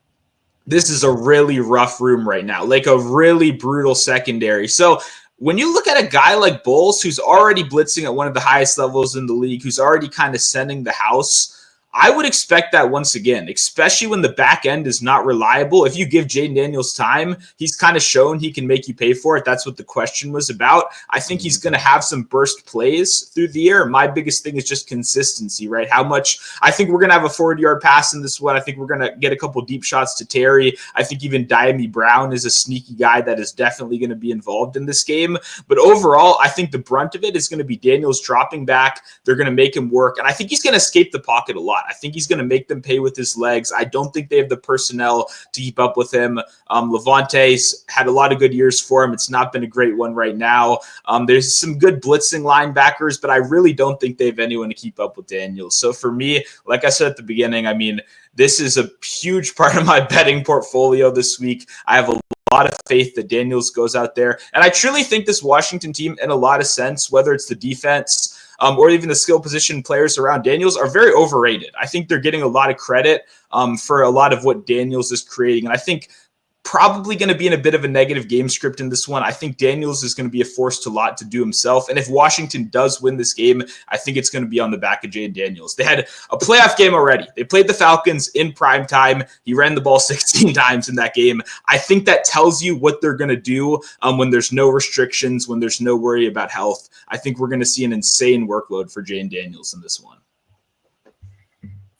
this is a really rough room right now, like a really brutal secondary. So when you look at a guy like Bowles, who's already blitzing at one of the highest levels in the league, who's already kind of sending the house, I would expect that once again, especially when the back end is not reliable. If you give Jayden Daniels time, he's kind of shown he can make you pay for it. That's what the question was about. I think he's going to have some burst plays through the year. My biggest thing is just consistency, right? How much I think we're going to have a 40-yard pass in this one. I think we're going to get a couple deep shots to Terry. I think even Diami Brown is a sneaky guy that is definitely going to be involved in this game. But overall, I think the brunt of it is going to be Daniels dropping back. They're going to make him work. And I think he's going to escape the pocket a lot. I think he's going to make them pay with his legs. I don't think they have the personnel to keep up with him. Levante's had a lot of good years for him. It's not been a great one right now. There's some good blitzing linebackers, but I really don't think they have anyone to keep up with Daniels. So for me, like I said at the beginning, I mean, this is a huge part of my betting portfolio this week. I have a lot of faith that Daniels goes out there. And I truly think this Washington team, in a lot of sense, whether it's the defense or even the skill position players around Daniels, are very overrated. I think they're getting a lot of credit for a lot of what Daniels is creating. And I think probably going to be in a bit of a negative game script in this one. I think Daniels is going to be a force to lot to do himself. And if Washington does win this game, I think it's going to be on the back of Jayden Daniels. They had a playoff game already. They played the Falcons in prime time. He ran the ball 16 times in that game. I think that tells you what they're going to do when there's no restrictions, when there's no worry about health. I think we're going to see an insane workload for Jayden Daniels in this one.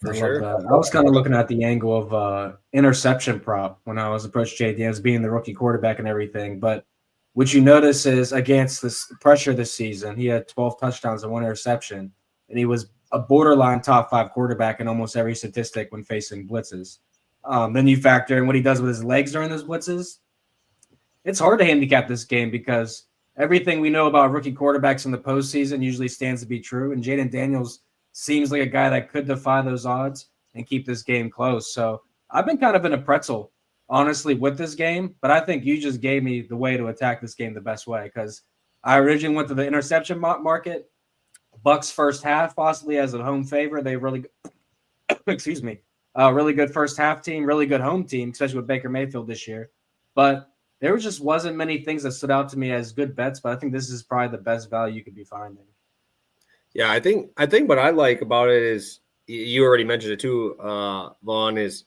For sure. I was kind of looking at the angle of interception prop when I was approached Jayden Daniels being the rookie quarterback and everything. But what you notice is against this pressure this season, he had 12 touchdowns and 1 interception, and he was a borderline top 5 quarterback in almost every statistic when facing blitzes. Then you factor in what he does with his legs during those blitzes. It's hard to handicap this game because everything we know about rookie quarterbacks in the postseason usually stands to be true, and Jayden Daniels seems like a guy that could defy those odds and keep this game close. So I've been kind of in a pretzel, honestly, with this game, but I think you just gave me the way to attack this game the best way because I originally went to the interception market. Bucks first half, possibly as a home favorite. They really really good first half team, really good home team, especially with Baker Mayfield this year. But there just wasn't many things that stood out to me as good bets, but I think this is probably the best value you could be finding. Yeah, I think what I like about it is you already mentioned it too, Vaughn, is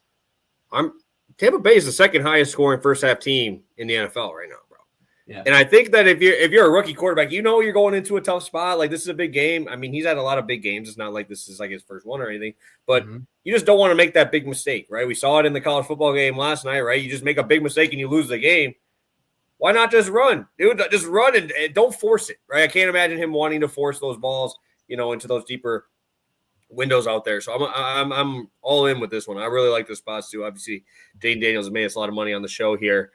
Tampa Bay is the second highest scoring first half team in the NFL right now, bro. Yeah. And I think that if you're a rookie quarterback, you know you're going into a tough spot. Like this is a big game. I mean, he's had a lot of big games. It's not like this is like his first one or anything, but you just don't want to make that big mistake, right? We saw it in the college football game last night, right? You just make a big mistake and you lose the game. Why not just run? Dude, just run and don't force it, right? I can't imagine him wanting to force those balls, into those deeper windows out there. So I'm all in with this one. I really like the spots too. Obviously, Jayden Daniels has made us a lot of money on the show here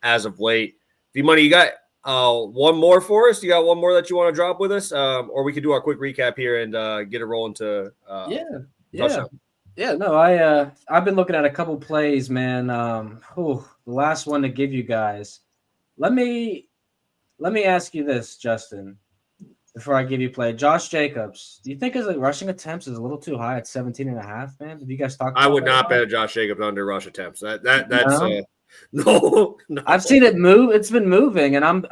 as of late. V-Money, you got one more for us? You got one more that you want to drop with us? Or we could do our quick recap here and get it rolling to touchdown. Yeah, no, I've been looking at a couple plays, man. The last one to give you guys. Let me ask you this, Justin. Before I give you play, Josh Jacobs, do you think his rushing attempts is a little too high at 17.5, man? Have you guys talked about I would not bet Josh Jacobs under rush attempts. No. I've seen it move. It's been moving, and I'm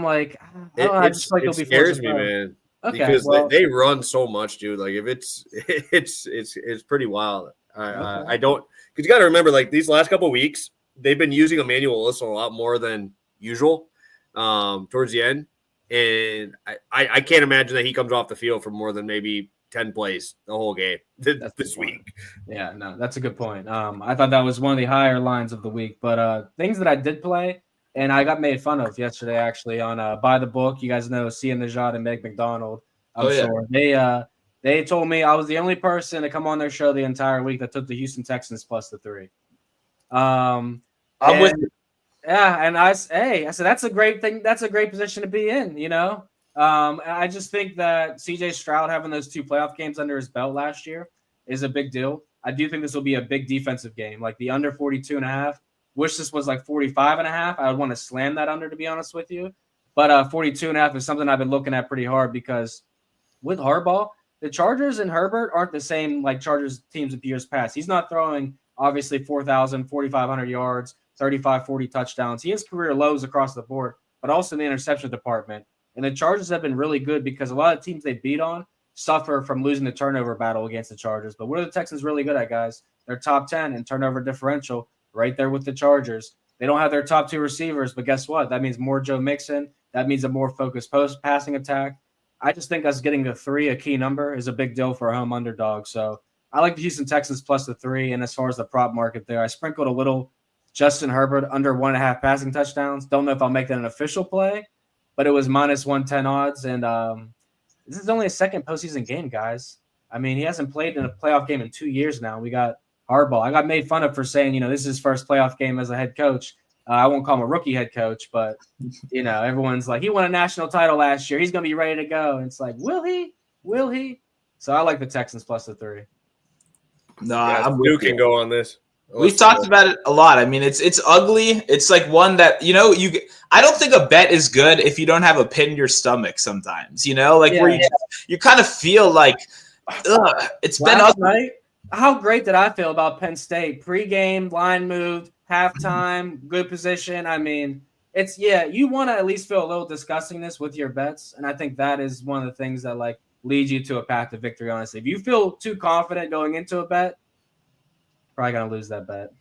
like, I just like it scares me, man. Okay, because they run so much, dude. Like if it's pretty wild. I don't, because you got to remember, like these last couple of weeks, they've been using Emmanuel Wilson a lot more than usual towards the end. And I can't imagine that he comes off the field for more than maybe 10 plays the whole game this week. Yeah, no, that's a good point. I thought that was one of the higher lines of the week. But things that I did play, and I got made fun of yesterday actually on Buy the Book. You guys know Sia Najad and Meg McDonald. Sure. They told me I was the only person to come on their show the entire week that took the Houston Texans plus the 3. I'm with you. Yeah, and I said that's a great thing. That's a great position to be in, I just think that CJ Stroud having those 2 playoff games under his belt last year is a big deal. I do think this will be a big defensive game, like the under 42.5. Wish this was like 45.5. I would want to slam that under, to be honest with you. But 42.5 is something I've been looking at pretty hard because with Harbaugh, the Chargers and Herbert aren't the same like Chargers teams of years past. He's not throwing obviously 4,000, 4,500 yards. 35, 40 touchdowns. He has career lows across the board, but also in the interception department. And the Chargers have been really good because a lot of teams they beat on suffer from losing the turnover battle against the Chargers. But what are the Texans really good at, guys? They're top 10 in turnover differential right there with the Chargers. They don't have their top 2 receivers, but guess what? That means more Joe Mixon. That means a more focused post-passing attack. I just think us getting a 3, a key number, is a big deal for a home underdog. So I like the Houston Texans plus the 3. And as far as the prop market there, I sprinkled a little Justin Herbert under 1.5 passing touchdowns. Don't know if I'll make that an official play, but it was minus 110 odds. And this is only a second postseason game, guys. I mean, he hasn't played in a playoff game in 2 years now. We got Harbaugh. I got made fun of for saying, this is his first playoff game as a head coach. I won't call him a rookie head coach, but, everyone's like, he won a national title last year. He's going to be ready to go. And it's like, will he? Will he? So I like the Texans plus the 3. No, yeah, I'm you with you. can go on this. We've talked about it a lot. I mean, it's ugly. It's like one that, I don't think a bet is good if you don't have a pit in your stomach sometimes, where you kind of feel like, it's been ugly. Night, how great did I feel about Penn State? Pre-game, line moved, halftime, good position. I mean, you want to at least feel a little disgustingness with your bets. And I think that is one of the things that leads you to a path to victory, honestly. If you feel too confident going into a bet, probably going to lose that bet.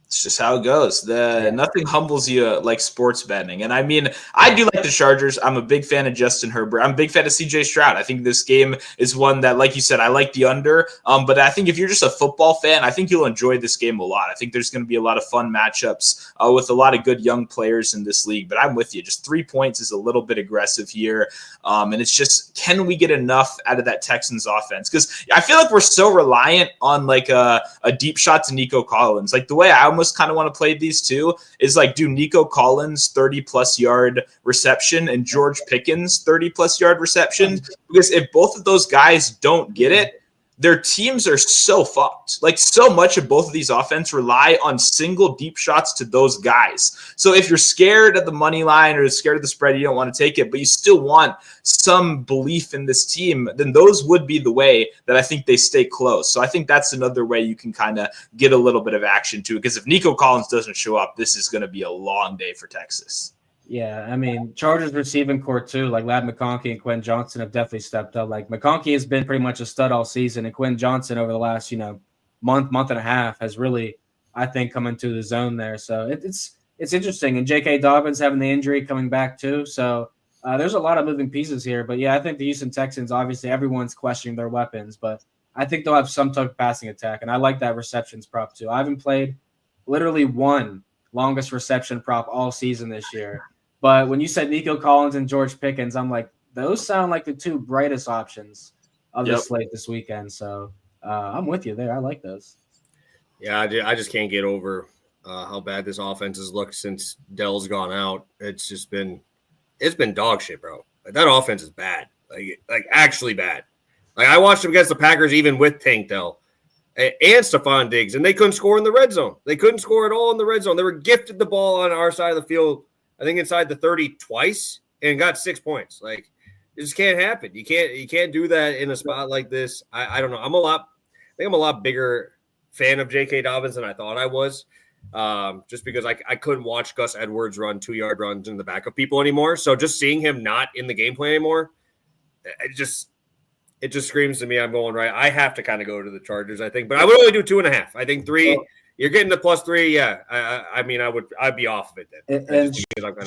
It's just how it goes. Nothing humbles you like sports betting. And I mean, I do like the Chargers. I'm a big fan of Justin Herbert. I'm a big fan of CJ Stroud. I think this game is one that, like you said, I like the under. But I think if you're just a football fan, I think you'll enjoy this game a lot. I think there's going to be a lot of fun matchups with a lot of good young players in this league. But I'm with you. Just 3 points is a little bit aggressive here. And it's just, can we get enough out of that Texans offense? Because I feel like we're so reliant on a deep shot to Nico Collins. Like the way I almost kind of want to play these two is do Nico Collins 30+ yard reception and George Pickens 30+ yard reception, because if both of those guys don't get it, their teams are so fucked. So much of both of these offense rely on single deep shots to those guys. So if you're scared of the money line or scared of the spread, you don't want to take it, but you still want some belief in this team, then those would be the way that I think they stay close. So I think that's another way you can kind of get a little bit of action too, because if Nico Collins doesn't show up, this is going to be a long day for Texas. Yeah, I mean, Chargers receiving core too, Lad McConkey and Quinn Johnson have definitely stepped up. McConkey has been pretty much a stud all season, and Quinn Johnson over the last, month and a half has really, I think, come into the zone there. So it's interesting. And J.K. Dobbins having the injury coming back too. So there's a lot of moving pieces here. But yeah, I think the Houston Texans, obviously everyone's questioning their weapons, but I think they'll have some type of passing attack. And I like that receptions prop too. I haven't played literally one longest reception prop all season this year. But when you said Nico Collins and George Pickens, I'm like, those sound like the two brightest options of the slate this weekend. So I'm with you there. I like those. Yeah, I just can't get over how bad this offense has looked since Dell's gone out. It's been dog shit, bro. That offense is bad, like actually bad. I watched them against the Packers even with Tank Dell and Stephon Diggs, and they couldn't score in the red zone. They couldn't score at all in the red zone. They were gifted the ball on our side of the field, I think inside the 30 twice, and got 6 points. It just can't happen. You can't do that in a spot like this. I don't know. I'm a lot bigger fan of J.K. Dobbins than I thought I was, just because I couldn't watch Gus Edwards run 2-yard runs in the back of people anymore. So just seeing him not in the game plan anymore, it just screams to me I'm going right. I have to kind of go to the Chargers, I think, but I would only do 2.5. I think 3. You're getting the +3, yeah. I'd be off of it then. And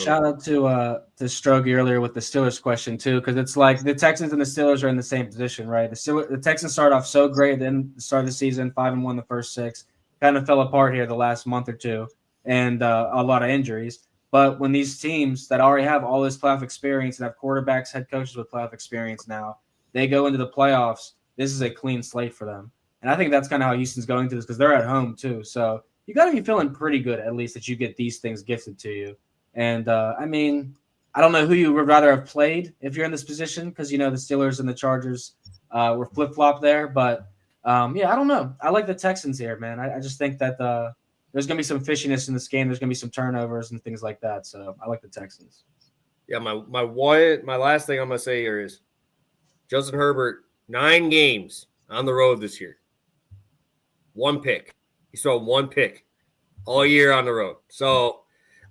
shout out to Strogie earlier with the Steelers question too, because it's like the Texans and the Steelers are in the same position, right? The Texans started off so great, then the start of the season 5-1 the first 6, kind of fell apart here the last month or two, and a lot of injuries. But when these teams that already have all this playoff experience and have quarterbacks, head coaches with playoff experience now, they go into the playoffs. This is a clean slate for them. And I think that's kind of how Houston's going through this, because they're at home too. So you got to be feeling pretty good, at least, that you get these things gifted to you. And I don't know who you would rather have played if you're in this position, because, the Steelers and the Chargers were flip-flop there. But, I don't know. I like the Texans here, man. I just think that there's going to be some fishiness in this game. There's going to be some turnovers and things like that. So I like the Texans. Yeah, my last thing I'm going to say here is Justin Herbert, 9 games on the road this year. 1 pick. He's thrown 1 pick all year on the road. So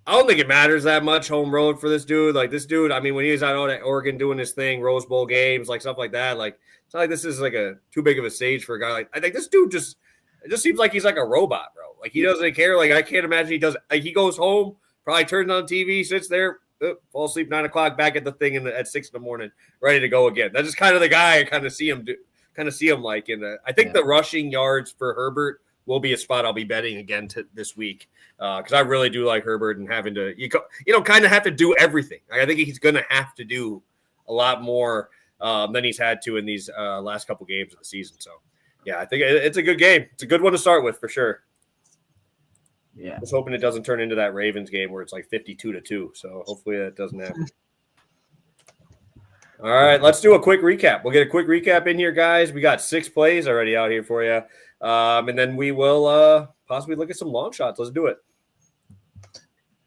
I don't think it matters that much home road for this dude. This dude, when he was out at Oregon doing his thing, Rose Bowl games, stuff like that, it's not like this is a too big of a stage for a guy. I think this dude it just seems like he's like a robot, bro. He doesn't care. I can't imagine he does. He goes home, probably turns on TV, sits there, falls asleep 9 o'clock, back at the thing at 6 in the morning, ready to go again. That's just kind of the guy I kind of see him do. I think the rushing yards for Herbert will be a spot I'll be betting again this week, because I really do like Herbert, and having to kind of have to do everything. I think he's going to have to do a lot more than he's had to in these last couple games of the season. So, yeah, I think it's a good game. It's a good one to start with for sure. Yeah. Just hoping it doesn't turn into that Ravens game where it's like 52-2. So hopefully that doesn't happen. All right, let's do a quick recap. We'll get a quick recap in here, guys. We got 6 plays already out here for you. And then we will possibly look at some long shots. Let's do it.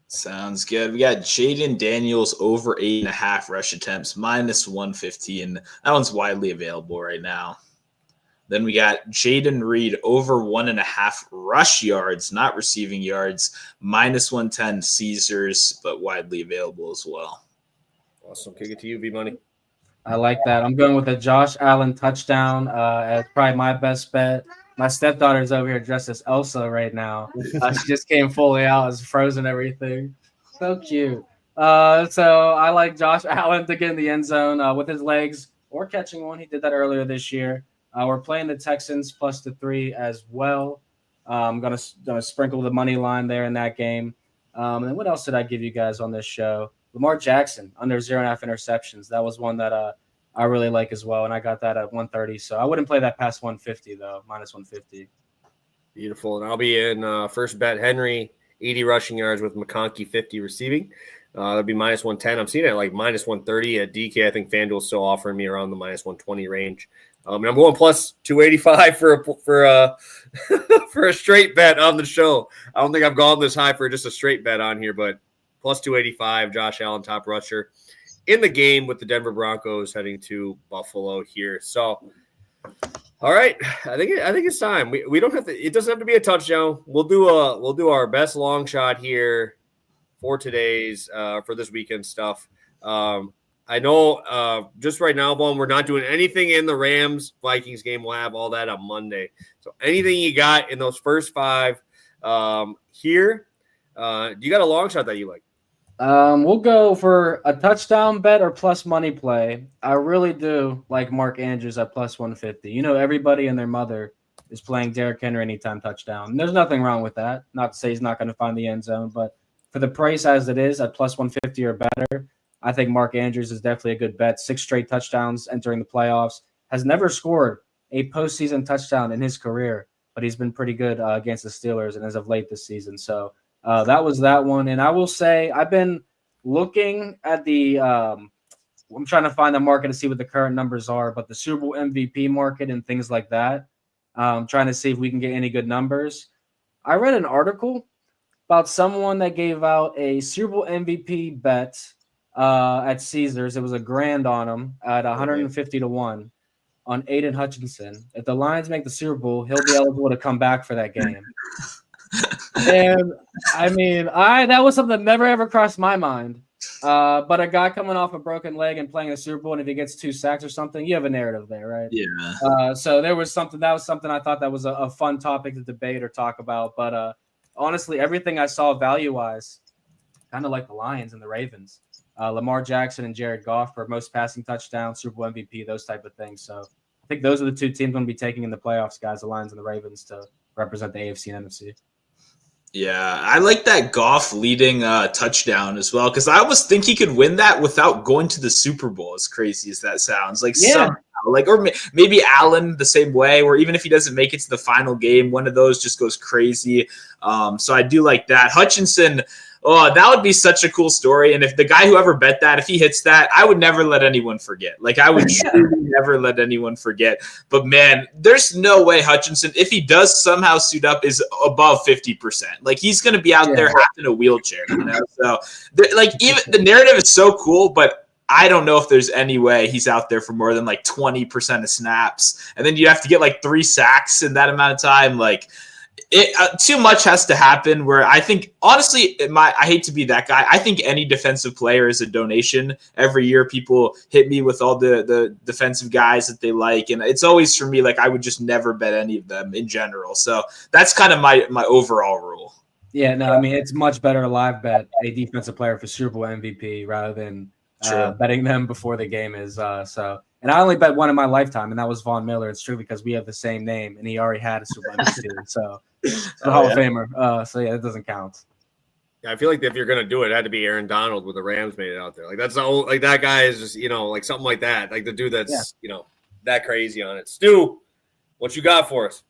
Sounds good. We got Jayden Daniels over 8.5 rush attempts, -115. That one's widely available right now. Then we got Jaden Reed over 1.5 rush yards, not receiving yards, -110 Caesars, but widely available as well. Awesome. Kick it to you, V-Money. I like that. I'm going with a Josh Allen touchdown as probably my best bet. My stepdaughter's over here dressed as Elsa right now. She just came fully out as Frozen everything. So cute. So I like Josh Allen to get in the end zone with his legs or catching one. He did that earlier this year. We're playing the Texans +3 as well. I'm gonna sprinkle the money line there in that game. And then what else did I give you guys on this show? Lamar Jackson under 0.5 interceptions. That was one that I really like as well, and I got that at 130. So I wouldn't play that past 150 though, -150. Beautiful. And I'll be in first bet Henry 80 rushing yards with McConkey 50 receiving. That'd be -110. I'm seeing it like -130 at DK. I think FanDuel's still offering me around the -120 range. And I'm going plus 285 for a straight bet on the show. I don't think I've gone this high for just a straight bet on here, but plus 285, Josh Allen, top rusher in the game with the Denver Broncos heading to Buffalo here. So, all right, I think it's time. We don't have to. It doesn't have to be a touchdown. We'll do our best long shot here for today's for this weekend stuff. I know just right now, Vaughn, we're not doing anything in the Rams-Vikings game. We'll have all that on Monday. So anything you got in those first 5 here, you got a long shot that you like? We'll go for a touchdown bet or plus money play. I really do like Mark Andrews at +150. You know, everybody and their mother is playing Derrick Henry anytime touchdown. There's nothing wrong with that. Not to say he's not going to find the end zone, but for the price as it is at +150 or better, I think Mark Andrews is definitely a good bet. 6 straight touchdowns entering the playoffs. Has never scored a postseason touchdown in his career, but he's been pretty good against the Steelers and as of late this season. So that was that one. And I will say I've been looking at the I'm trying to find the market to see what the current numbers are, but the Super Bowl MVP market and things like that. Trying to see if we can get any good numbers. I read an article about someone that gave out a Super Bowl MVP bet at Caesars. It was a grand on him at 150-1 on Aiden Hutchinson. If the Lions make the Super Bowl, he'll be eligible to come back for that game. And I mean, that was something that never ever crossed my mind. But a guy coming off a broken leg and playing a Super Bowl, and if he gets 2 sacks or something, you have a narrative there, right? Yeah. So there was something I thought that was a fun topic to debate or talk about. But honestly, everything I saw value-wise, kind of like the Lions and the Ravens. Lamar Jackson and Jared Goff for most passing touchdowns, Super Bowl MVP, those type of things. So I think those are the 2 teams going to be taking in the playoffs, guys, the Lions and the Ravens, to represent the AFC and NFC. Yeah, I like that Goff leading touchdown as well, because I almost think he could win that without going to the Super Bowl, as crazy as that sounds. Like, somehow, or maybe Allen the same way, or even if he doesn't make it to the final game, one of those just goes crazy. So I do like that. Hutchinson, that would be such a cool story. And if the guy who ever bet that, if he hits that, I would never let anyone forget. Like, I would truly never let anyone forget. But, man, there's no way Hutchinson, if he does somehow suit up, is above 50%. Like, he's going to be out there half in a wheelchair, you know? So, even the narrative is so cool, but I don't know if there's any way he's out there for more than, 20% of snaps. And then you have to get, 3 sacks in that amount of time. Too much has to happen where I think, honestly, I hate to be that guy. I think any defensive player is a donation. Every year people hit me with all the defensive guys that they like. And it's always for me, I would just never bet any of them in general. So that's kind of my overall rule. Yeah, no, I mean, it's much better to live bet a defensive player for Super Bowl MVP rather than betting them before the game is. And I only bet one in my lifetime, and that was Von Miller. It's true because we have the same name, and he already had a Super Bowl MVP. So Hall of Famer. So, yeah, it doesn't count. I feel like if you're gonna do it, it had to be Aaron Donald with the Rams made it out there. Like that's the whole, like that guy is just like something like that. Like the dude that's that crazy on it. Stu, what you got for us?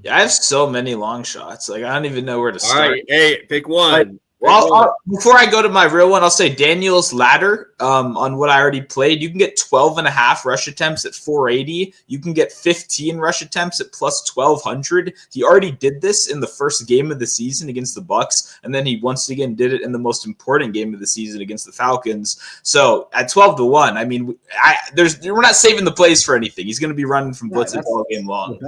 Yeah, I have so many long shots. Like I don't even know where to start. All right, hey, pick one. Well, before I go to my real one, I'll say Daniels ladder on what I already played. You can get 12.5 rush attempts at 480. You can get 15 rush attempts at plus 1,200. He already did this in the first game of the season against the Bucks, and then he once again did it in the most important game of the season against the Falcons. So at 12-1, I mean, we're not saving the plays for anything. He's going to be running from blitzes all game long.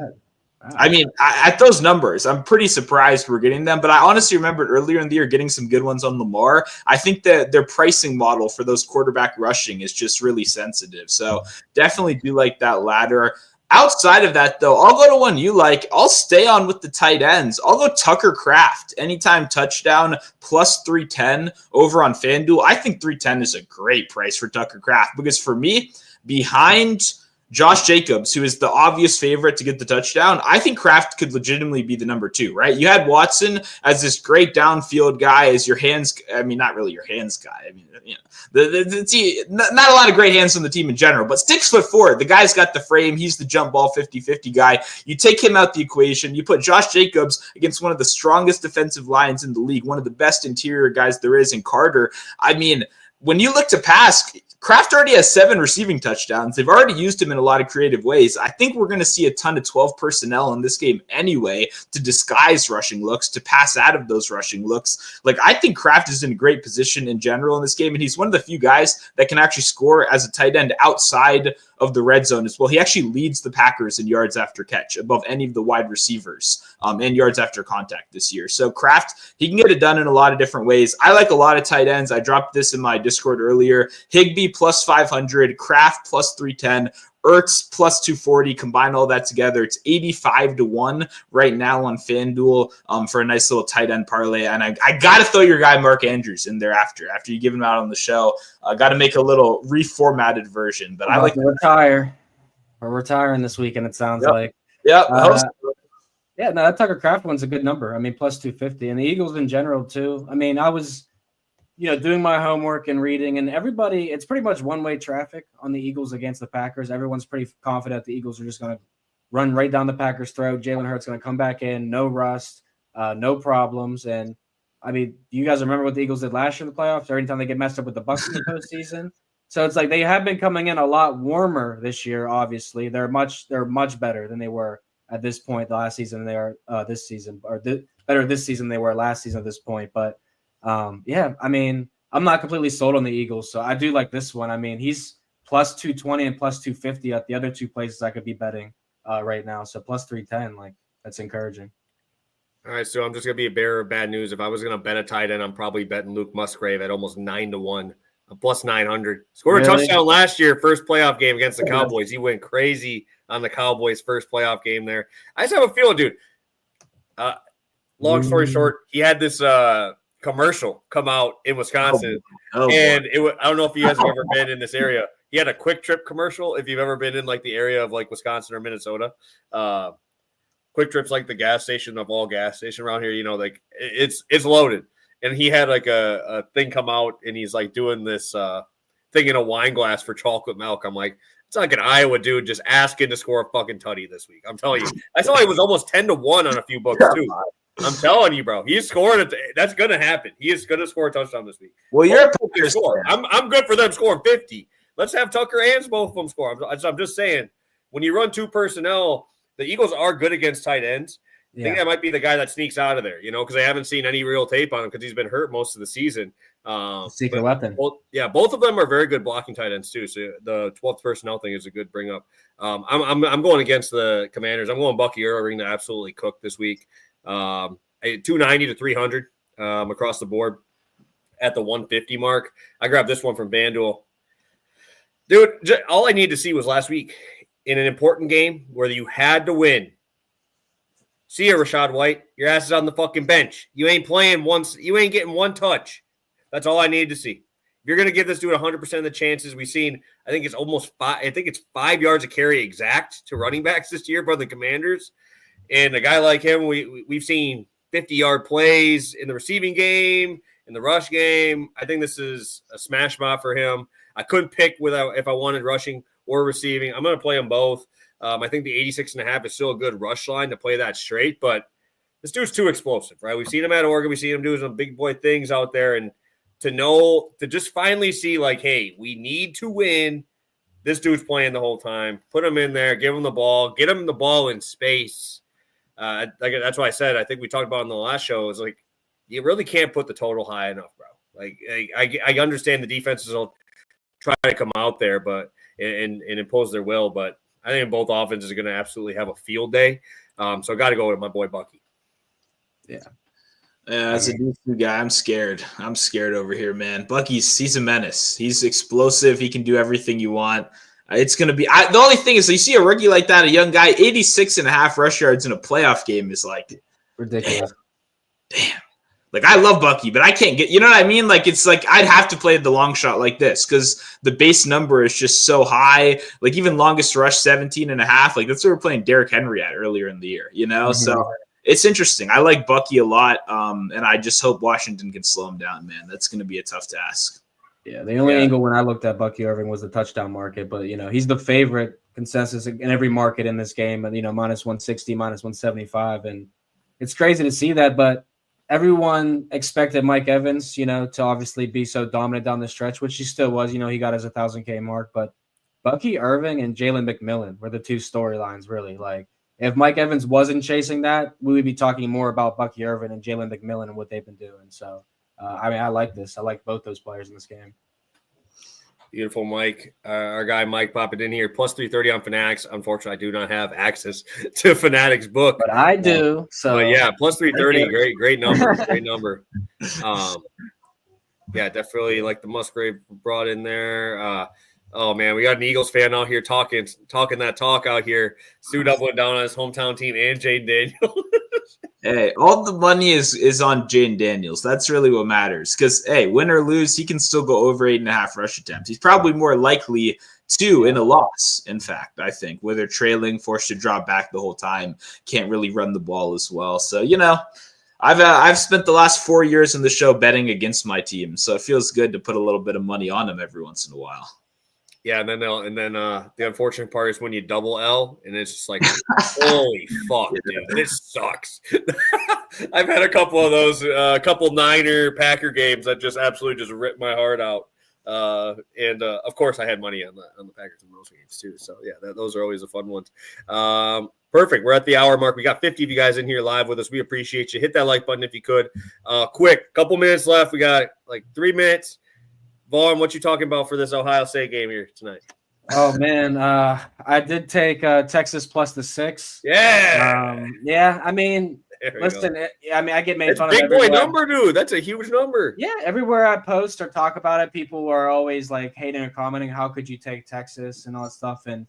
I mean, at those numbers, I'm pretty surprised we're getting them. But I honestly remembered earlier in the year getting some good ones on Lamar. I think that their pricing model for those quarterback rushing is just really sensitive. So definitely do like that ladder. Outside of that, though, I'll go to one you like. I'll stay on with the tight ends. I'll go Tucker Kraft. Anytime touchdown, plus 310 over on FanDuel. I think 310 is a great price for Tucker Kraft because for me, behind Josh Jacobs, who is the obvious favorite to get the touchdown, I think Kraft could legitimately be the number 2, right? You had Watson as this great downfield guy, as your hands. I mean, not really your hands guy. I mean, the team, not a lot of great hands on the team in general, but 6'4", the guy's got the frame. He's the jump ball 50-50 guy. You take him out the equation. You put Josh Jacobs against one of the strongest defensive lines in the league, one of the best interior guys there is in Carter. I mean, when you look to pass, Kraft already has 7 receiving touchdowns. They've already used him in a lot of creative ways. I think we're going to see a ton of 12 personnel in this game anyway to disguise rushing looks, to pass out of those rushing looks. Like, I think Kraft is in a great position in general in this game, and he's one of the few guys that can actually score as a tight end outside of the red zone as well. He actually leads the Packers in yards after catch above any of the wide receivers and yards after contact this year. So Kraft, he can get it done in a lot of different ways. I like a lot of tight ends. I dropped this in my Discord earlier. Higbee plus 500, Kraft plus 310, Ertz plus 240. Combine all that together, it's 85-1 right now on FanDuel for a nice little tight end parlay. And I got to throw your guy Mark Andrews in there after you give him out on the show. Got to make a little reformatted version. But I like to retire. We're retiring this weekend, it sounds like. Yeah. Yeah, no, that Tucker Kraft one's a good number. I mean, plus 250. And the Eagles in general, too. I mean, I was doing my homework and reading, and everybody, it's pretty much one-way traffic on the Eagles against the Packers. Everyone's pretty confident the Eagles are just going to run right down the Packers' throat. Jalen Hurts going to come back in, no rust, no problems. And, I mean, you guys remember what the Eagles did last year in the playoffs, or anytime they get messed up with the Bucs in the postseason? So it's like they have been coming in a lot warmer this year, obviously. They're much better than they were at this point last season. They are this season, or better this season than they were last season at this point. But, yeah, I mean, I'm not completely sold on the Eagles, so I do like this one. I mean, he's plus 220 and plus 250 at the other 2 places I could be betting right now. So plus 310, like, that's encouraging. All right, so I'm just going to be a bearer of bad news. If I was going to bet a tight end, I'm probably betting Luke Musgrave at almost 9-1, plus 900. Scored a touchdown last year, first playoff game against the Cowboys. He went crazy on the Cowboys' first playoff game there. I just have a feeling, dude. Long story short, he had this commercial come out in Wisconsin, and I don't know if you guys have ever been in this area. He had a Quick Trip commercial. If you've ever been in like the area of like Wisconsin or Minnesota, Quick Trip's like the gas station of all gas station around here. Like it's loaded. And he had like a thing come out, and he's like doing this thing in a wine glass for chocolate milk. I'm like, it's like an Iowa dude just asking to score a fucking tutty this week. I'm telling you, I saw he was almost 10-1 on a few books too. I'm telling you, bro. He's scoring it. That's going to happen. He is going to score a touchdown this week. Well, you're a Packers score. I'm good for them scoring 50. Let's have Tucker and both of them score. I'm just saying, when you run 2 personnel, the Eagles are good against tight ends. I think that might be the guy that sneaks out of there, because I haven't seen any real tape on him because he's been hurt most of the season. Secret weapon. Both of them are very good blocking tight ends too. So the 12th personnel thing is a good bring up. I'm going against the Commanders. I'm going Bucky Irving to absolutely cook this week. 290 to 300 across the board at the 150 mark. I grabbed this one from FanDuel. Dude, all I needed to see was last week in an important game where you had to win. See ya, Rachaad White. Your ass is on the fucking bench. You ain't playing once. You ain't getting one touch. That's all I needed to see. If you're going to give this dude 100% of the chances, we've seen, I think it's 5 yards a carry exact to running backs this year for the Commanders. And a guy like him, we've seen 50-yard plays in the receiving game, in the rush game. I think this is a smash spot for him. I couldn't pick if I wanted rushing or receiving. I'm going to play them both. I think the 86.5 is still a good rush line to play that straight, but this dude's too explosive, right? We've seen him at Oregon. We've seen him do some big boy things out there, and to just finally see like, hey, we need to win. This dude's playing the whole time. Put him in there, give him the ball, get him the ball in space. That's why I said, I think we talked about in the last show, is like, you really can't put the total high enough, bro. Like, I understand the defenses will try to come out there, but and impose their will, but I think both offenses are going to absolutely have a field day. So I got to go with my boy Bucky. Yeah. As a DC guy, I'm scared. I'm scared over here, man. He's a menace. He's explosive. He can do everything you want. It's going to be the only thing is, you see a rookie like that, a young guy, 86.5 rush yards in a playoff game is like ridiculous. Damn. Like, I love Bucky, but I can't get, you know what I mean? Like, it's like I'd have to play the long shot like this because the base number is just so high. Like, even longest rush, 17.5. Like, that's what we're playing Derrick Henry at earlier in the year, you know? Mm-hmm. So it's interesting. I like Bucky a lot, and I just hope Washington can slow him down, man. That's going to be a tough task. Yeah, the only angle when I looked at Bucky Irving was the touchdown market, but, you know, he's the favorite consensus in every market in this game, and, you know, minus 160, minus 175, and it's crazy to see that, but everyone expected Mike Evans, you know, to obviously be so dominant down the stretch, which he still was. You know, he got his 1,000K mark, but Bucky Irving and Jalen McMillan were the two storylines, really. Like, if Mike Evans wasn't chasing that, we would be talking more about Bucky Irving and Jalen McMillan and what they've been doing. So, I like this. I like both those players in this game. Beautiful, Mike. Our guy Mike popping in here. Plus 330 on Fanatics. Unfortunately, I do not have access to Fanatics book. But I do. But yeah, plus 330. Great number. Great number. Yeah, definitely like the Musgrave brought in there. Oh, man, we got an Eagles fan out here talking that talk out here. Stu doubling down on his hometown team and Jayden Daniels. Hey, all the money is on Jayden Daniels. That's really what matters. Because, hey, win or lose, he can still go over 8.5 rush attempts. He's probably more likely to in a loss, in fact, I think, where they're trailing, forced to drop back the whole time, can't really run the ball as well. So, you know, I've spent the last 4 years in the show betting against my team, so it feels good to put a little bit of money on them every once in a while. Yeah, and then the unfortunate part is when you double L, and it's just like, holy fuck, dude, this sucks. I've had a couple of those, a couple Niner Packer games that just absolutely just ripped my heart out. And of course, I had money on the Packers in those games too. So yeah, those are always the fun ones. Perfect. We're at the hour mark. We got 50 of you guys in here live with us. We appreciate you. Hit that like button if you could. Quick, couple minutes left. We got like 3 minutes. Vaughn, what you talking about for this Ohio State game here tonight? Oh, man. I did take Texas plus the 6. Yeah. Yeah, I mean, listen, I get made fun of. Big boy number, dude. That's a huge number. Yeah, everywhere I post or talk about it, people are always like hating or commenting, how could you take Texas and all that stuff. And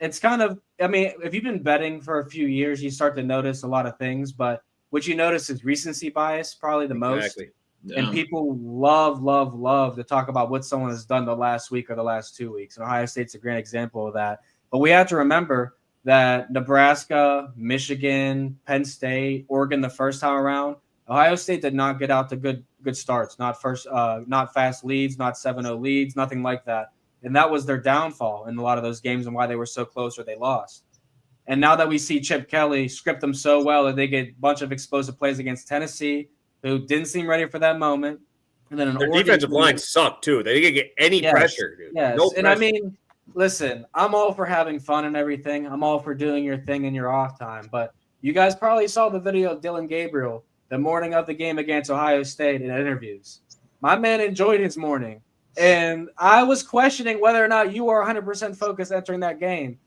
it's kind of, I mean, if you've been betting for a few years, you start to notice a lot of things. But what you notice is recency bias, probably the most. Yeah. And people love to talk about what someone has done the last week or the last 2 weeks. And Ohio State's a great example of that. But we have to remember that Nebraska, Michigan, Penn State, Oregon the first time around, Ohio State did not get out to good starts, not fast leads, not 7-0 leads, nothing like that. And that was their downfall in a lot of those games and why they were so close or they lost. And now that we see Chip Kelly script them so well that they get a bunch of explosive plays against Tennessee, who didn't seem ready for that moment. And then their defensive line sucked, too. They didn't get any pressure, dude. Yes. No pressure. And I mean, listen, I'm all for having fun and everything. I'm all for doing your thing in your off time. But you guys probably saw the video of Dylan Gabriel the morning of the game against Ohio State in interviews. My man enjoyed his morning. And I was questioning whether or not you were 100% focused entering that game.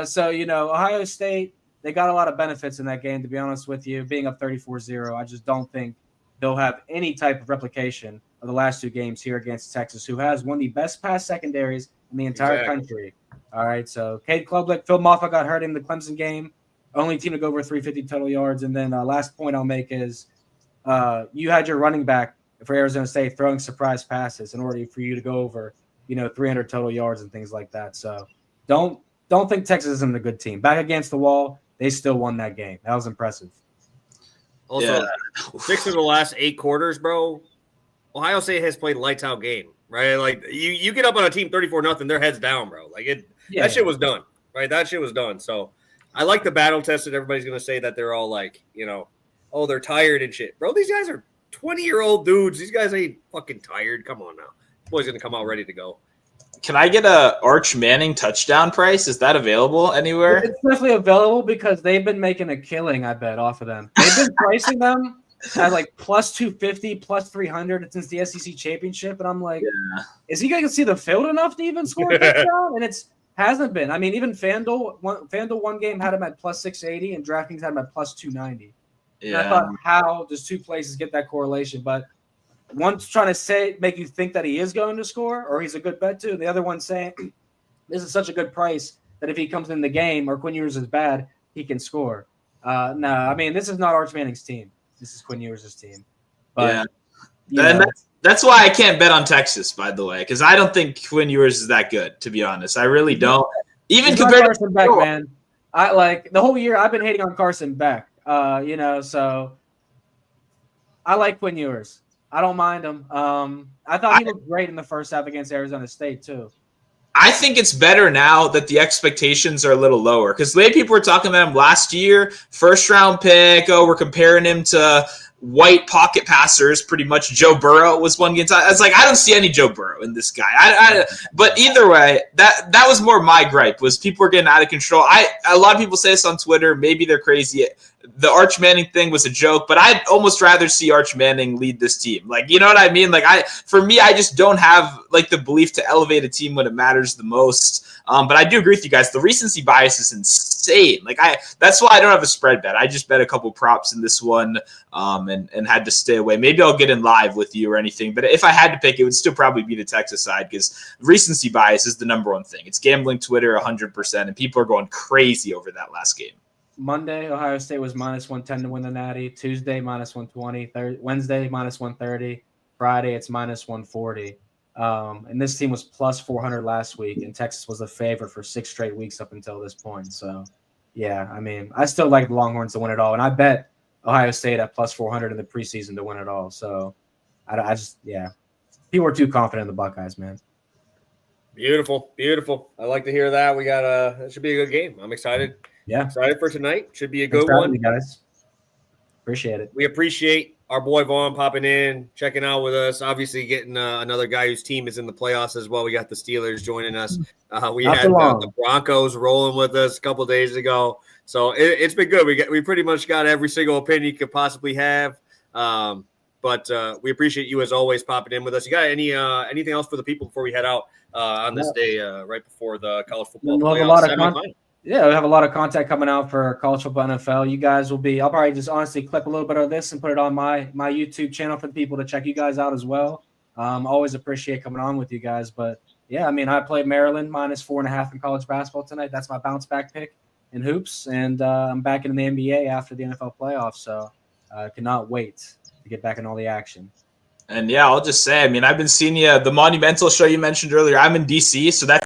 So, you know, Ohio State, they got a lot of benefits in that game, to be honest with you. Being up 34-0, I just don't think they'll have any type of replication of the last 2 games here against Texas, who has one of the best pass secondaries in the entire country. All right, so Cade Klubnik, Phil Moffitt got hurt in the Clemson game. Only team to go over 350 total yards. And then last point I'll make is you had your running back for Arizona State throwing surprise passes in order for you to go over, 300 total yards and things like that. So don't think Texas isn't a good team. Back against the wall, they still won that game. That was impressive. Also, 6 of the last 8 quarters, bro. Ohio State has played lights out game, right? Like you get up on a team 34-0, their heads down, bro. Like that shit was done, right? That shit was done. So I like the battle test that everybody's gonna say that they're all like, oh, they're tired and shit, bro. These guys are 20-year-old dudes. These guys ain't fucking tired. Come on now, boy's gonna come out ready to go. Can I get a Arch Manning touchdown price? Is that available anywhere? It's definitely available because they've been making a killing, I bet, off of them. They've been pricing them at like plus 250, plus 300 since the SEC championship. And I'm like, is he going to see the field enough to even score a touchdown? And it hasn't been. I mean, even FanDuel one game had him at plus 680 and DraftKings had him at plus 290. Yeah. And I thought, how does 2 places get that correlation? But one's trying to make you think that he is going to score or he's a good bet too. The other one's saying this is such a good price that if he comes in the game or Quinn Ewers is bad, he can score. No, I mean, this is not Arch Manning's team. This is Quinn Ewers' team. But, and that's why I can't bet on Texas, by the way, because I don't think Quinn Ewers is that good, to be honest. I really don't. Even he's compared Carson Beck, man. I like the whole year I've been hating on Carson Beck. So I like Quinn Ewers. I don't mind him. I thought he looked great in the first half against Arizona State too. I think it's better now that the expectations are a little lower because the way people were talking about him last year, first round pick. Oh, we're comparing him to white pocket passers. Pretty much Joe Burrow was one game. I was like, I don't see any Joe Burrow in this guy. But either way, that was more my gripe was people were getting out of control. A lot of people say this on Twitter. Maybe they're crazy. The Arch Manning thing was a joke, but I'd almost rather see Arch Manning lead this team. Like, you know what I mean? Like, for me, I just don't have like the belief to elevate a team when it matters the most. But I do agree with you guys. The recency bias is insane. Like, that's why I don't have a spread bet. I just bet a couple props in this one, and had to stay away. Maybe I'll get in live with you or anything. But if I had to pick, it would still probably be the Texas side because recency bias is the number one thing. It's gambling Twitter 100%, and people are going crazy over that last game. Monday, Ohio State was minus 110 to win the Natty. Tuesday, minus 120. Wednesday, minus 130. Friday, it's minus 140. And this team was plus 400 last week, and Texas was a favorite for 6 straight weeks up until this point. So, yeah, I mean, I still like the Longhorns to win it all, and I bet Ohio State at plus 400 in the preseason to win it all. So, I just, people are too confident in the Buckeyes, man. Beautiful. I like to hear that. We got it should be a good game. I'm excited. Yeah. Excited for tonight. Should be a good one. You guys. Appreciate it. We appreciate our boy Vaughn popping in, checking out with us. Obviously, getting another guy whose team is in the playoffs as well. We got the Steelers joining us. We had the Broncos rolling with us a couple of days ago. So it's been good. We pretty much got every single opinion you could possibly have. But we appreciate you as always popping in with us. You got anything else for the people before we head out on this day right before the college football playoffs? Yeah, we have a lot of content coming out for college football NFL. You guys will be – I'll probably just honestly clip a little bit of this and put it on my YouTube channel for the people to check you guys out as well. Always appreciate coming on with you guys. But, yeah, I mean, I played Maryland minus 4.5 in college basketball tonight. That's my bounce-back pick in hoops. And I'm back in the NBA after the NFL playoffs. So I cannot wait to get back in all the action. And, yeah, I'll just say, I mean, I've been seeing you – the Monumental show you mentioned earlier. I'm in D.C., so that's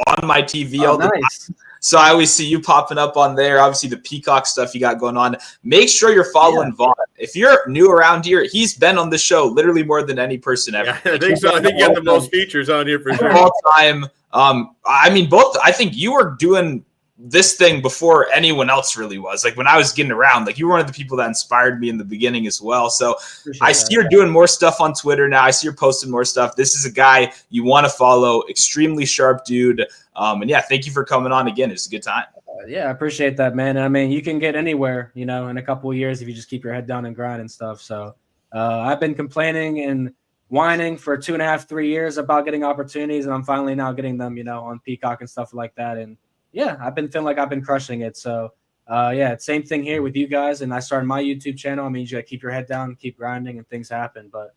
on my TV all the time. So I always see you popping up on there. Obviously, the Peacock stuff you got going on. Make sure you're following Vaughn. If you're new around here, he's been on the show literally more than any person ever. Yeah, I think so. I think you have the most features on here for sure. All time. I mean, both. I think you were doing this thing before anyone else really was. Like when I was getting around, like you were one of the people that inspired me in the beginning as well. So I see you're doing more stuff on Twitter now. I see you're posting more stuff. This is a guy you want to follow. Extremely sharp dude. And yeah, thank you for coming on again. It's a good time. Yeah, I appreciate that, man. I mean, you can get anywhere, in a couple of years if you just keep your head down and grind and stuff. So I've been complaining and whining for 2.5, 3 years about getting opportunities, and I'm finally now getting them, on Peacock and stuff like that. And yeah, I've been feeling like I've been crushing it. So yeah, same thing here with you guys. And I started my YouTube channel. I mean, you got to keep your head down, keep grinding, and things happen. But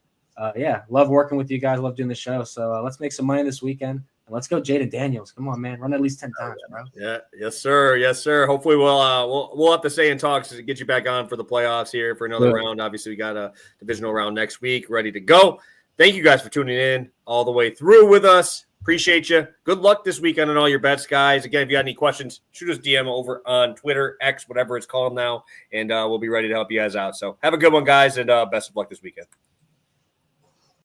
yeah, love working with you guys. Love doing the show. So let's make some money this weekend. Let's go, Jayden Daniels. Come on, man. Run at least 10 times, bro. Yeah. Yes, sir. Yes, sir. Hopefully we'll have to stay in talks to get you back on for the playoffs here for another round. Obviously, we got a divisional round next week ready to go. Thank you guys for tuning in all the way through with us. Appreciate you. Good luck this weekend on all your bets, guys. Again, if you got any questions, shoot us DM over on Twitter, X, whatever it's called now, and we'll be ready to help you guys out. So have a good one, guys, and best of luck this weekend.